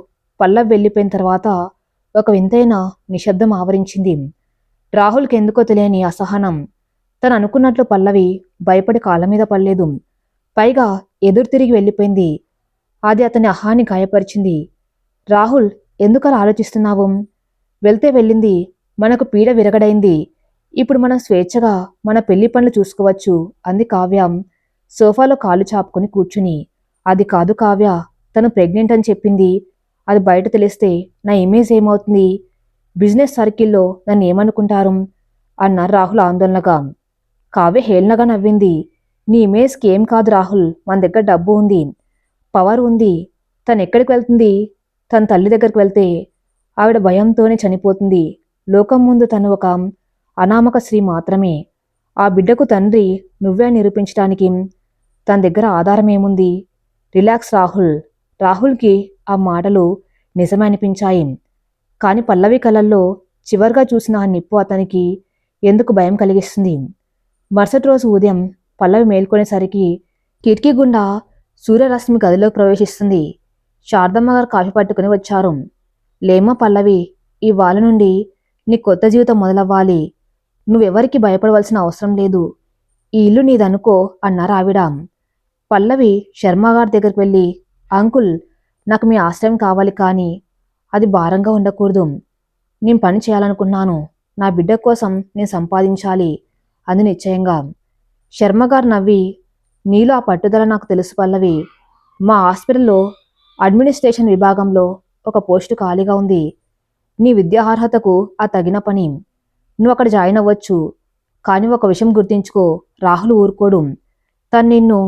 పల్లవి వెళ్ళిపోయిన తర్వాత ఒక వింతైన నిశ్శబ్దం ఆవరించింది. రాహుల్కి ఎందుకో తెలియని అసహనం. తను అనుకున్నట్లు పల్లవి భయపడి కాళ్ళ మీద పడలేదు. పైగా ఎదురు తిరిగి వెళ్ళిపోయింది. అది అతని అహాన్ని గాయపరిచింది. రాహుల్, ఎందుకలా ఆలోచిస్తున్నావు? వెళ్తే వెళ్ళింది. మనకు పీడ విరగడైంది. ఇప్పుడు మనం స్వేచ్ఛగా మన పెళ్లి పనులు చూసుకోవచ్చు అంది కావ్య సోఫాలో కాళ్ళు చాపుకొని కూర్చుని. అది కాదు కావ్య, తను ప్రెగ్నెంట్ అని చెప్పింది. అది బయట తెలిస్తే నా ఇమేజ్ ఏమవుతుంది? బిజినెస్ సర్కిల్లో నన్ను ఏమనుకుంటారు అన్నారు రాహుల్ ఆందోళనగా. కావ్య హేళనగా నవ్వింది. నీ ఇమేజ్కి ఏం కాదు రాహుల్, మన దగ్గర డబ్బు ఉంది, పవర్ ఉంది. తను ఎక్కడికి వెళ్తుంది? తన తల్లి దగ్గరికి వెళ్తే ఆవిడ భయంతోనే చనిపోతుంది. లోకం ముందు తను ఒక అనామక స్త్రీ మాత్రమే. ఆ బిడ్డకు తండ్రి నువ్వే నిరూపించడానికి తన దగ్గర ఆధారం ఏముంది? రిలాక్స్ రాహుల్. రాహుల్కి ఆ మాటలు నిజమే అనిపించాయి. కాని పల్లవి కలల్లో చివరిగా చూసిన ఆ నిప్పు అతనికి ఎందుకు భయం కలిగిస్తుంది. మరుసటి రోజు ఉదయం పల్లవి మేల్కొనేసరికి కిటికీ గుండా సూర్యరశ్మి గదిలోకి ప్రవేశిస్తుంది. శారదమ్మ గారు కాఫీ పట్టుకుని వచ్చారు. లేమ్మా పల్లవి, ఇవాళ నుండి నీ కొత్త జీవితం మొదలవ్వాలి. నువ్వెవరికి భయపడవలసిన అవసరం లేదు. ఈ ఇల్లు నీదనుకో అన్నారు ఆవిడ. పల్లవి శర్మగారి దగ్గరికి వెళ్ళి, అంకుల్, నాకు మీ ఆశ్రయం కావాలి, కానీ అది భారంగా ఉండకూడదు. నేను పని చేయాలనుకున్నాను. నా బిడ్డ కోసం నేను సంపాదించాలి అంది నిశ్చయంగా. శర్మగారు నవ్వి, నీలో ఆ పట్టుదల నాకు తెలుసు పల్లవి. మా హాస్పిటల్లో అడ్మినిస్ట్రేషన్ విభాగంలో ఒక పోస్టు ఖాళీగా ఉంది. నీ విద్యార్హతకు ఆ తగిన పని. నువ్వు అక్కడ జాయిన్ అవ్వచ్చు. కానీ ఒక విషయం గుర్తించుకో, రాహుల్ ఊరుకోడు. తను నిన్ను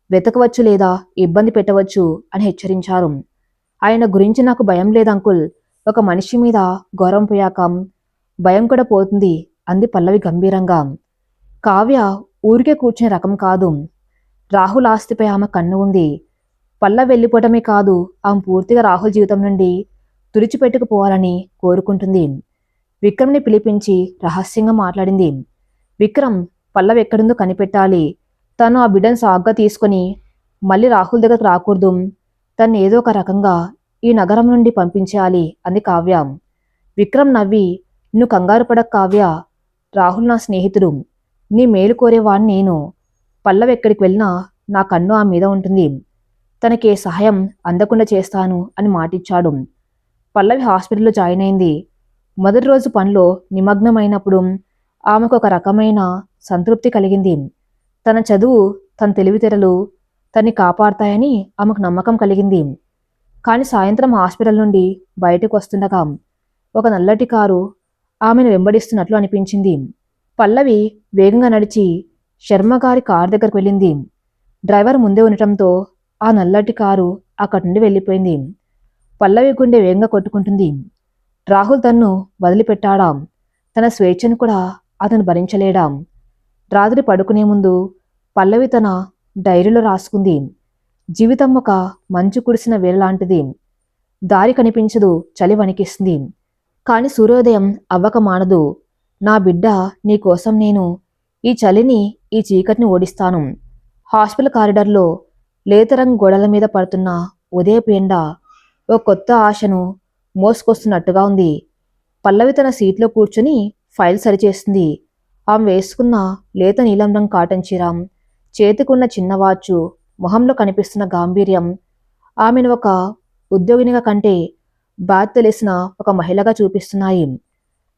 వెతకవచ్చు లేదా ఇబ్బంది పెట్టవచ్చు అని హెచ్చరించారు. ఆయన గురించి నాకు భయం లేదు అంకుల్. ఒక మనిషి మీద గౌరవం పోయాక భయం కూడా పోతుంది అంది పల్లవి గంభీరంగా. కావ్య ఊరికే కూర్చునే రకం కాదు. రాహుల్ ఆస్తిపై ఆమె కన్ను ఉంది. పల్లవి వెళ్ళిపోవటమే కాదు, ఆమె పూర్తిగా రాహుల్ జీవితం నుండి తుడిచిపెట్టుకుపోవాలని కోరుకుంటుంది. విక్రమ్ని పిలిపించి రహస్యంగా మాట్లాడింది. విక్రమ్, పల్లవి ఎక్కడుందో కనిపెట్టాలి. తను ఆ బిడ్డను సాగ్గా తీసుకొని మళ్ళీ రాహుల్ దగ్గరకు రాకూడదు. తను ఏదో ఒక రకంగా ఈ నగరం నుండి పంపించేయాలి అంది కావ్య. విక్రమ్ నవ్వి, నువ్వు కంగారు పడక కావ్య. రాహుల్ నా స్నేహితుడు. నీ మేలు కోరేవాణ్ణి నేను. పల్లవి ఎక్కడికి వెళ్ళినా నా కన్ను ఆ మీద ఉంటుంది. తనకే సహాయం అందకుండా చేస్తాను అని మాటిచ్చాడు. పల్లవి హాస్పిటల్లో జాయిన్ అయింది. మొదటి రోజు పనిలో నిమగ్నమైనప్పుడు ఆమెకు ఒక రకమైన సంతృప్తి కలిగింది. తన చదువు, తన తెలివితేటలు తన్ని కాపాడతాయని ఆమెకు నమ్మకం కలిగింది. కాని సాయంత్రం హాస్పిటల్ నుండి బయటకు వస్తుండగా ఒక నల్లటి కారు ఆమెను వెంబడిస్తున్నట్లు అనిపించింది. పల్లవి వేగంగా నడిచి శర్మగారి కారు దగ్గరకు వెళ్ళింది. డ్రైవర్ ముందే ఉండటంతో ఆ నల్లటి కారు అక్కడి నుండి వెళ్ళిపోయింది. పల్లవి గుండె వేగంగా కొట్టుకుంటుంది. రాహుల్ తన్ను వదిలిపెట్టాడా? తన స్వేచ్ఛను కూడా అతను భరించలేడా? రాత్రి పడుకునే ముందు పల్లవి తన డైరీలో రాసుకుంది, జీవితం ఒక మంచు కురిసిన వేళ లాంటిది. దారి కనిపించదు, చలి వణికిస్తుంది. కాని సూర్యోదయం అవ్వక మానదు. నా బిడ్డ, నీకోసం నేను ఈ చలిని, ఈ చీకటిని ఓడిస్తాను. హాస్పిటల్ కారిడార్లో లేతరంగు గోడల మీద పడుతున్న ఉదయపు ఎండ ఓ కొత్త ఆశను, మోసుకొస్తున్నట్టుగా ఉంది. పల్లవి తన సీట్లో కూర్చుని ఫైల్ సరిచేస్తుంది. ఆమె వేసుకున్న లేత నీలం రంగు కాటన్ చీర, చేతికున్న చిన్న వాచు, మొహంలో కనిపిస్తున్న గాంభీర్యం ఆమెను ఒక ఉద్యోగినిగా కంటే బాధ తెలిసిన ఒక మహిళగా చూపిస్తున్నాయి.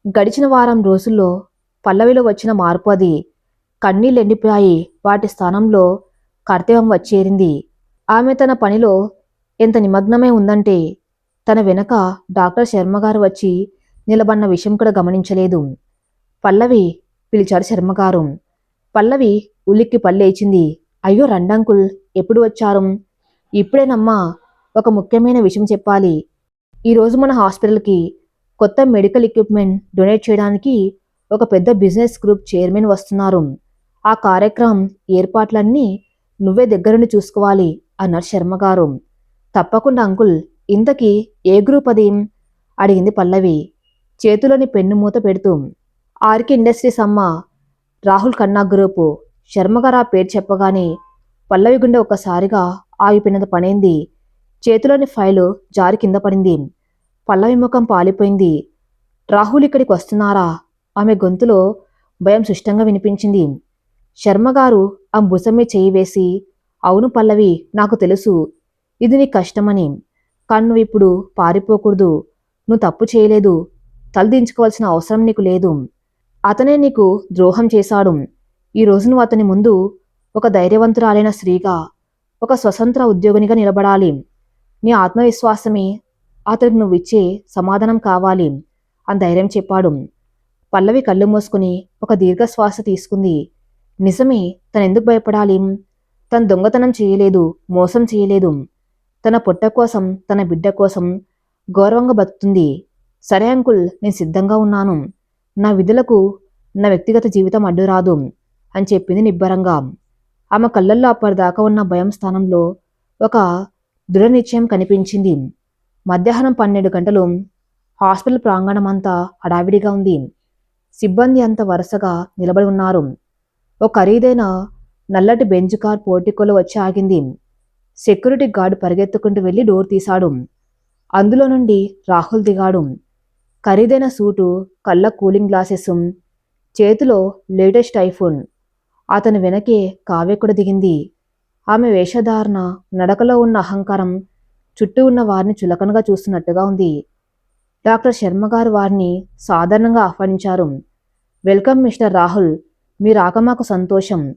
గడిచిన వారం రోజుల్లో పల్లవిలో వచ్చిన మార్పు అది. కన్నీళ్ళెండిపోయాయి. వాటి స్థానంలో కర్తవ్యం వచ్చేరింది. ఆమె తన పనిలో ఎంత నిమగ్నమై ఉందంటే తన వెనక డాక్టర్ శర్మగారు వచ్చి నిలబడిన విషయం కూడా గమనించలేదు. పల్లవి పిలిచారు శర్మగారు. పల్లవి ఉలిక్కి పల్లేచింది. అయ్యో రండంకుల్, ఎప్పుడు వచ్చారు? ఇప్పుడేనమ్మా, ఒక ముఖ్యమైన విషయం చెప్పాలి. ఈరోజు మన హాస్పిటల్కి కొత్త మెడికల్ ఎక్విప్మెంట్ డొనేట్ చేయడానికి ఒక పెద్ద బిజినెస్ గ్రూప్ చైర్మన్ వస్తున్నారు. ఆ కార్యక్రమం ఏర్పాట్లన్నీ నువ్వే దగ్గరుండి చూసుకోవాలి అన్నారు శర్మగారు. తప్పకుండా అంకుల్. ఇంతకీ ఏ గ్రూప్ అది? అడిగింది పల్లవి చేతిలోని పెన్ను మూత పెడుతూ. ఆర్కి ఇండస్ట్రీస్ అమ్మ, రాహుల్ ఖన్నా గ్రూపు. శర్మగారు ఆ పేరు చెప్పగానే పల్లవి గుండె ఒక్కసారిగా ఆగిపోయినంత పనైంది. చేతిలోని ఫైలు జారి కింద పడింది. పల్లవి ముఖం పాలిపోయింది. రాహుల్ ఇక్కడికి వస్తున్నారా? ఆమె గొంతులో భయం సుష్టంగా వినిపించింది. శర్మగారు ఆ భుజమే చేయి వేసి, అవును పల్లవి, నాకు తెలుసు ఇది నీ కష్టమని. కానీ నువ్వు ఇప్పుడు పారిపోకూడదు. నువ్వు తప్పు చేయలేదు. తలదించుకోవాల్సిన అవసరం నీకు లేదు. అతనే నీకు ద్రోహం చేశాడు. ఈరోజు నువ్వు అతని ముందు ఒక ధైర్యవంతురాలైన స్త్రీగా, ఒక స్వతంత్ర ఉద్యోగినిగా నిలబడాలి. నీ ఆత్మవిశ్వాసమే అతనికి నువ్విచ్చే సమాధానం కావాలి అని ధైర్యం చెప్పాడు. పల్లవి కళ్ళు మూసుకుని ఒక దీర్ఘశ్వాస తీసుకుంది. నిజమే, తనెందుకు భయపడాలి? తను దొంగతనం చేయలేదు, మోసం చేయలేదు. తన పొట్ట కోసం, తన బిడ్డ కోసం గౌరవంగా బతుకుతుంది. సరే అంకుల్, నేను సిద్ధంగా ఉన్నాను. నా విధులకు నా వ్యక్తిగత జీవితం అడ్డురాదు అని చెప్పింది నిబ్బరంగా. ఆమె కళ్ళల్లో అప్పటిదాకా ఉన్న భయం స్థానంలో ఒక దృఢ నిశ్చయం కనిపించింది. మధ్యాహ్నం 12 గంటలు. హాస్పిటల్ ప్రాంగణం అంతా హడావిడిగా ఉంది. సిబ్బంది అంతా వరుసగా నిలబడి ఉన్నారు. ఒక ఖరీదైన నల్లటి బెంజ్ కార్ పోర్టికోలో వచ్చి ఆగింది. సెక్యూరిటీ గార్డు పరిగెత్తుకుంటూ వెళ్లి డోర్ తీశాడు. అందులో నుండి రాహుల్ దిగాడు. ఖరీదైన సూటు, కళ్ళ కూలింగ్ గ్లాసెస్, చేతిలో లేటెస్ట్ ఐఫోన్. అతని వెనకే కావ్య కూడా దిగింది. ఆమె వేషధారణ, నడకలో ఉన్న అహంకారం చుట్టూ ఉన్న వారిని చులకనగా చూస్తున్నట్టుగా ఉంది. డాక్టర్ శర్మగారు వారిని సాధారణంగా ఆహ్వానించారు. వెల్కమ్ మిస్టర్ రాహుల్, మీ రాక మాకు సంతోషం.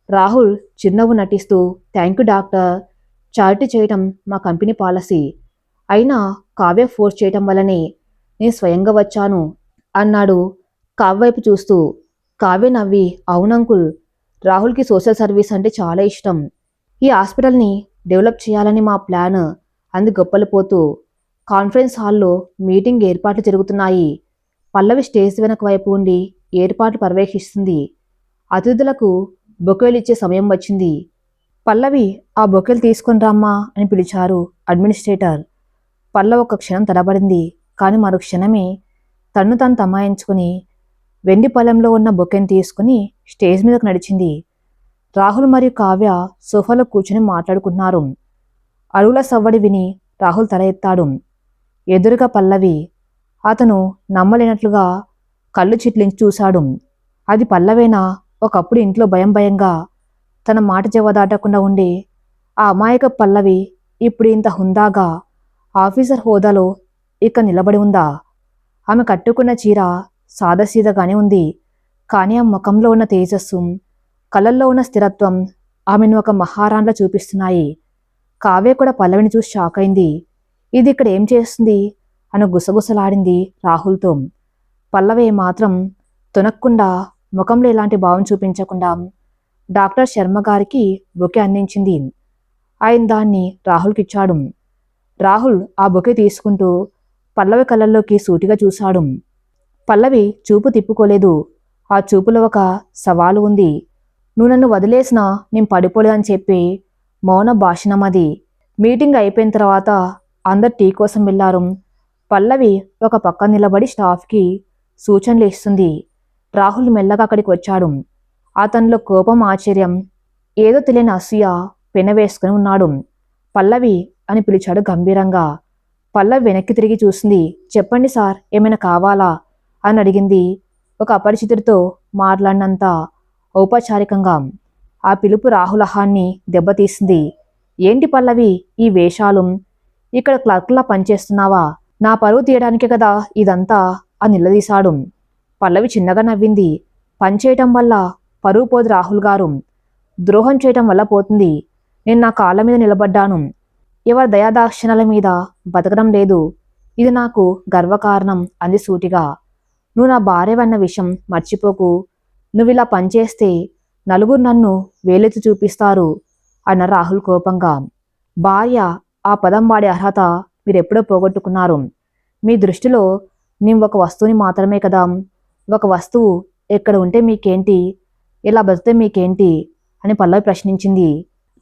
రాహుల్ చిరునవ్వు నటిస్తూ, థ్యాంక్ యూ డాక్టర్. చారిటీ చేయటం మా కంపెనీ పాలసీ. అయినా కావ్య ఫోర్స్ చేయటం వల్లనే నేను స్వయంగా వచ్చాను అన్నాడు కావ్య వైపు చూస్తూ. కావ్య నవ్వి, అవునంకుల్, రాహుల్కి సోషల్ సర్వీస్ అంటే చాలా ఇష్టం. ఈ హాస్పిటల్ని డెవలప్ చేయాలని మా ప్లాన్ అంది గొప్పలు పోతూ. కాన్ఫరెన్స్ హాల్లో మీటింగ్ ఏర్పాట్లు జరుగుతున్నాయి. పల్లవి స్టేజ్ వెనక వైపు ఉండి ఏర్పాట్లు పర్యవేక్షిస్తుంది. అతిథులకు బొకేలు ఇచ్చే సమయం వచ్చింది. పల్లవి, ఆ బొకేలు తీసుకుని రమ్మా అని పిలిచారు అడ్మినిస్ట్రేటర్. పల్లవి ఒక క్షణం తడబడింది. కానీ మరో క్షణమే తన్ను తాను తమాయించుకుని వెండి పళ్ళెంలో ఉన్న బొకేని తీసుకుని స్టేజ్ మీదకు నడిచింది. రాహుల్ మరియు కావ్య సోఫాలో కూర్చుని మాట్లాడుకుంటున్నారు. అడుగుల సవ్వడి విని రాహుల్ తల ఎత్తాడు. ఎదురుగా పల్లవి. అతను నమ్మలేనట్లుగా కళ్ళు చిట్లించి చూశాడు. అది పల్లవేనా? ఒకప్పుడు ఇంట్లో భయం భయంగా తన మాట జవదాటకుండా ఉండే ఆ అమాయక పల్లవి ఇప్పుడు ఇంత హుందాగా ఆఫీసర్ హోదాలో ఇక నిలబడి ఉందా? ఆమె కట్టుకున్న చీర సాదాసీదాగానే ఉంది. కానీ ఆ ముఖంలో ఉన్న తేజస్సు, కళ్ళల్లో ఉన్న స్థిరత్వం ఆమెను ఒక మహారాణిలా చూపిస్తున్నాయి. కావ్య కూడా పల్లవిని చూసి షాక్ అయింది. ఇది ఇక్కడ ఏం చేస్తుంది అని గుసగుసలాడింది రాహుల్తో. పల్లవి మాత్రం తొనక్కుండా, ముఖంలో ఎలాంటి భావం చూపించకుండా డాక్టర్ శర్మ గారికి బొకే అందించింది. ఆయన దాన్ని రాహుల్కిచ్చాడు. రాహుల్ ఆ బొకే తీసుకుంటూ పల్లవి కళ్ళల్లోకి సూటిగా చూశాడు. పల్లవి చూపు తిప్పుకోలేదు. ఆ చూపులో ఒక సవాలు ఉంది. నువ్వు నన్ను వదిలేసినా నేను పడిపోలేదని చెప్పి మౌన భాషణమది. మీటింగ్ అయిపోయిన తర్వాత అందరు టీ కోసం వెళ్లారు. పల్లవి ఒక పక్క నిలబడి స్టాఫ్కి సూచనలు ఇస్తుంది. రాహుల్ మెల్లగా అక్కడికి వచ్చాడు. అతనిలో కోపం, ఆశ్చర్యం, ఏదో తెలియని అసూయ పెనవేసుకుని ఉన్నాడు. పల్లవి అని పిలిచాడు గంభీరంగా. పల్లవి వెనక్కి తిరిగి చూసింది. చెప్పండి సార్, ఏమైనా కావాలా అని అడిగింది ఒక అపరిచితుడితో మాట్లాడినంత ఔపచారికంగా. ఆ పిలుపు రాహులహాన్ని దెబ్బతీసింది. ఏంటి పల్లవి ఈ వేషాలు? ఇక్కడ క్లర్క్లా పనిచేస్తున్నావా? నా పరువు తీయడానికే కదా ఇదంతా అని నిలదీశాడు. పల్లవి చిన్నగా నవ్వింది. పనిచేయటం వల్ల పరువు పోదు రాహుల్ గారు, ద్రోహం చేయటం వల్ల పోతుంది. నేను నా కాళ్ళ మీద నిలబడ్డాను. ఎవరి దయాదాక్షిణ్యాల మీద బతకడం లేదు. ఇది నాకు గర్వకారణం అంది సూటిగా. నువ్వు నా భార్యవన్న విషయం మర్చిపోకు. నువ్విలా పనిచేస్తే నలుగురు నన్ను వేలెత్తి చూపిస్తారు అన్న రాహుల్ కోపంగా. భార్య ఆ పదం వాడే అర్హత మీరెప్పుడో పోగొట్టుకున్నారు. మీ దృష్టిలో నేను ఒక వస్తువుని మాత్రమే కదా. ఒక వస్తువు ఎక్కడ ఉంటే మీకేంటి, ఇలా బతికితే మీకేంటి అని పల్లవి ప్రశ్నించింది.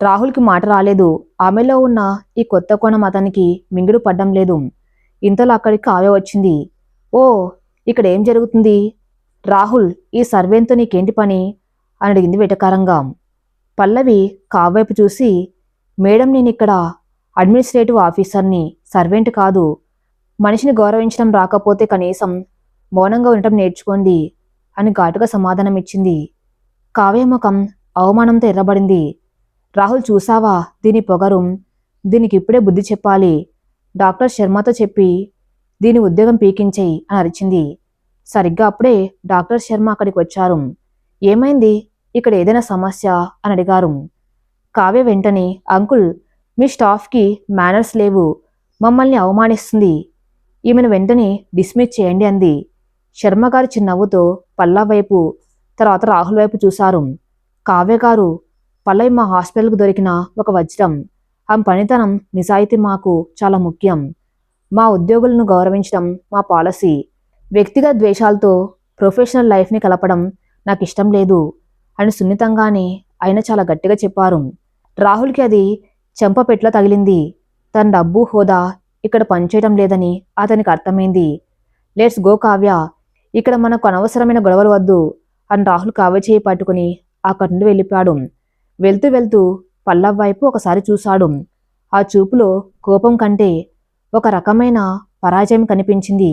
రాహుల్కి మాట రాలేదు. ఆమెలో ఉన్న ఈ కొత్త కోణం అతనికి మింగుడు పడ్డం లేదు. ఇంతలో అక్కడికి కావ్య వచ్చింది. ఓ, ఇక్కడ ఏం జరుగుతుంది? రాహుల్, ఈ సర్వేంతో నీకేంటి పని అని అడిగింది వెటకారంగా. పల్లవి కావ్యపు చూసి, మేడం, నేను ఇక్కడ అడ్మినిస్ట్రేటివ్ ఆఫీసర్ని, సర్వెంట్ కాదు. మనిషిని గౌరవించడం రాకపోతే కనీసం మౌనంగా ఉండటం నేర్చుకోండి అని ఘాటుగా సమాధానం ఇచ్చింది. కావ్య ముఖం అవమానంతో ఎర్రబడింది. రాహుల్, చూసావా దీని పొగరు? దీనికి ఇప్పుడే బుద్ధి చెప్పాలి. డాక్టర్ శర్మతో చెప్పి దీని ఉద్యోగం పీకించేయి అని అరిచింది. సరిగ్గా అప్పుడే డాక్టర్ శర్మ అక్కడికి వచ్చారు. ఏమైంది, ఇక్కడ ఏదైనా సమస్య అని అడిగారు. కావ్య వెంటనే, అంకుల్, మీ స్టాఫ్కి మేనర్స్ లేవు, మమ్మల్ని అవమానిస్తుంది. ఈమెను వెంటనే డిస్మిస్ చేయండి అంది. శర్మగారు చిన్నవ్వుతో పల్లవి వైపు, తర్వాత రాహుల్ వైపు చూశారు. కావ్య గారు, పల్లవి మా హాస్పిటల్కు దొరికిన ఒక వజ్రం. ఆమె పనితనం, నిజాయితీ మాకు చాలా ముఖ్యం. మా ఉద్యోగులను గౌరవించడం మా పాలసీ. వ్యక్తిగత ద్వేషాలతో ప్రొఫెషనల్ లైఫ్ని కలపడం నాకు ఇష్టం లేదు అని సున్నితంగానే అయినా చాలా గట్టిగా చెప్పారు. రాహుల్కి అది చెంపపెట్ల తగిలింది. తన డబ్బు హోదా ఇక్కడ పనిచేయడం లేదని అతనికి అర్థమైంది. లెట్స్ గో కావ్య, ఇక్కడ మనకు అనవసరమైన గొడవలు వద్దు అని రాహుల్ కావ్య చేయి పట్టుకుని అక్కడి నుండి వెళ్ళిపోయాడు. వెళ్తూ వెళ్తూ పల్లవి వైపు ఒకసారి చూశాడు. ఆ చూపులో కోపం కంటే ఒక రకమైన పరాజయం కనిపించింది.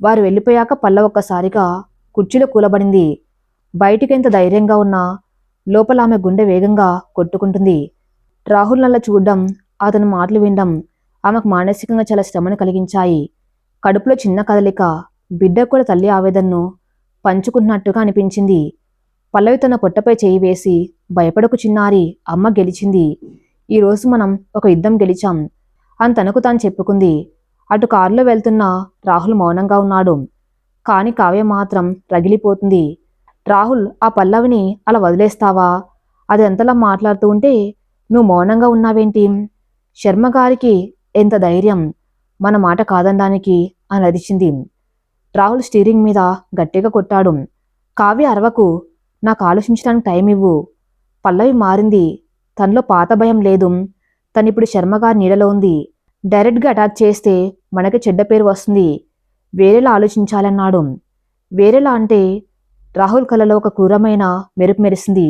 వారు వెళ్ళిపోయాక పల్లవి ఒక్కసారిగా కుర్చీలో కూలబడింది. బయటికి ఎంత ధైర్యంగా ఉన్నా లోపల ఆమె గుండె వేగంగా కొట్టుకుంటుంది. రాహుల్ నల్ల చూడడం, అతని మాటలు వినడం ఆమెకు మానసికంగా చాలా శ్రమను కలిగించాయి. కడుపులో చిన్న కదలిక, బిడ్డ కూడా తల్లి ఆవేదనను పంచుకుంటున్నట్టుగా అనిపించింది. పల్లవి తన పొట్టపై చేయి వేసి, భయపడకు చిన్నారి, అమ్మ గెలిచింది. ఈరోజు మనం ఒక యుద్ధం గెలిచాం అని తనకు తాను చెప్పుకుంది. అటు కారులో వెళ్తున్న రాహుల్ మౌనంగా ఉన్నాడు. కాని కావ్య మాత్రం రగిలిపోతుంది. రాహుల్, ఆ పల్లవిని అలా వదిలేస్తావా? అది ఎంతలా మాట్లాడుతూ ఉంటే నువ్వు మౌనంగా ఉన్నావేంటి? శర్మగారికి ఎంత ధైర్యం మన మాట కాదనడానికి అని అరిచింది. రాహుల్ స్టీరింగ్ మీద గట్టిగా కొట్టాడు. కావ్య, అరవకు, నాకు ఆలోచించడానికి టైం ఇవ్వు. పల్లవి మారింది. తనలో పాత భయం లేదు. తనిప్పుడు శర్మగారి నీడలో ఉంది. డైరెక్ట్గా అటాక్ చేస్తే మనకి చెడ్డ పేరు వస్తుంది. వేరేలా ఆలోచించాలన్నాడు. వేరేలా అంటే? రాహుల్ కలలో ఒక క్రూరమైన మెరుపు మెరిసింది.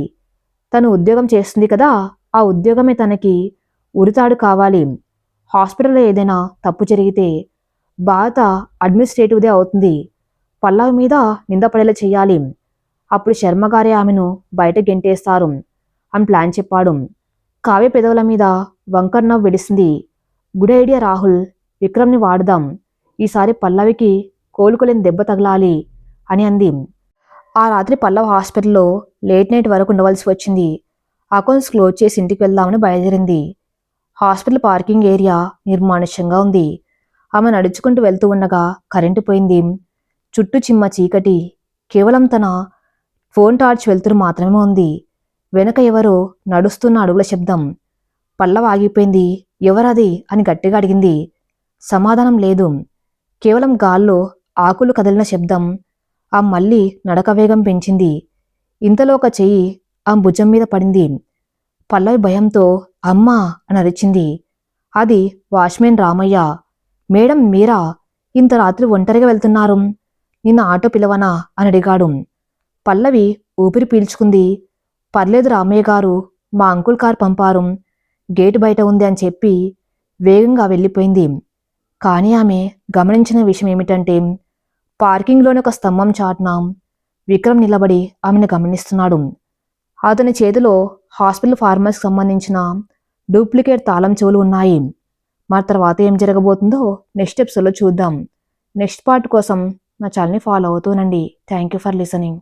తను ఉద్యోగం చేస్తుంది కదా, ఆ ఉద్యోగమే తనకి ఉరితాడు కావాలి. హాస్పిటల్లో ఏదైనా తప్పు జరిగితే బాధ అడ్మినిస్ట్రేటివ్దే అవుతుంది. పల్లవి మీద నిందపడేలా చేయాలి. అప్పుడు శర్మగారే ఆమెను బయట గెంటేస్తారు అని ప్లాన్ చెప్పాడు. కావ్య పెదవుల మీద వంకర నవ్వు వెలిసింది. గుడ్ ఐడియా రాహుల్, విక్రమ్ని వాడుదాం. ఈసారి పల్లవికి కోలుకోలేని దెబ్బ తగలాలి అని అంది. ఆ రాత్రి పల్లవి హాస్పిటల్లో లేట్ నైట్ వరకు ఉండవలసి వచ్చింది. అకౌంట్స్ క్లోజ్ చేసి ఇంటికి వెళ్దామని బయలుదేరింది. హాస్పిటల్ పార్కింగ్ ఏరియా నిర్మానుష్యంగా ఉంది. ఆమె నడుచుకుంటూ వెళ్తూ ఉండగా కరెంటు పోయింది. చుట్టూ చిమ్మ చీకటి. కేవలం తన ఫోన్ టార్చ్ వెలుతురు మాత్రమే ఉంది. వెనక ఎవరో నడుస్తున్న అడుగుల శబ్దం. పల్లవి ఆగిపోయింది. ఎవరది అని గట్టిగా అడిగింది. సమాధానం లేదు. కేవలం గాల్లో ఆకులు కదిలిన శబ్దం. ఆ మళ్ళీ నడక వేగం పెంచింది. ఇంతలో ఒక చెయ్యి ఆ భుజం మీద పడింది. పల్లవి భయంతో అమ్మా అని అరిచింది. అది వాచ్మెన్ రామయ్య. మేడం, మీరా? ఇంత రాత్రి ఒంటరిగా వెళ్తున్నారు? నిన్న ఆటో పిలవనా అని అడిగాడు. పల్లవి ఊపిరి పీల్చుకుంది. పర్లేదు రామయ్య గారు, మా అంకుల్ కారు పంపారు, గేటు బయట ఉంది అని చెప్పి వేగంగా వెళ్ళిపోయింది. కానీ ఆమె గమనించిన విషయం ఏమిటంటే పార్కింగ్లోని ఒక స్తంభం చాటున విక్రమ్ నిలబడి ఆమెను గమనిస్తున్నాడు. అతని చేతిలో హాస్పిటల్ ఫార్మసీకి సంబంధించిన డూప్లికేట్ తాళం చెవులు ఉన్నాయి. మరి తర్వాత ఏం జరగబోతుందో నెక్స్ట్ ఎపిసోడ్లో చూద్దాం. నెక్స్ట్ పార్ట్ కోసం నా ఛానల్ని ఫాలో అవుతూనండి. Thank you for listening.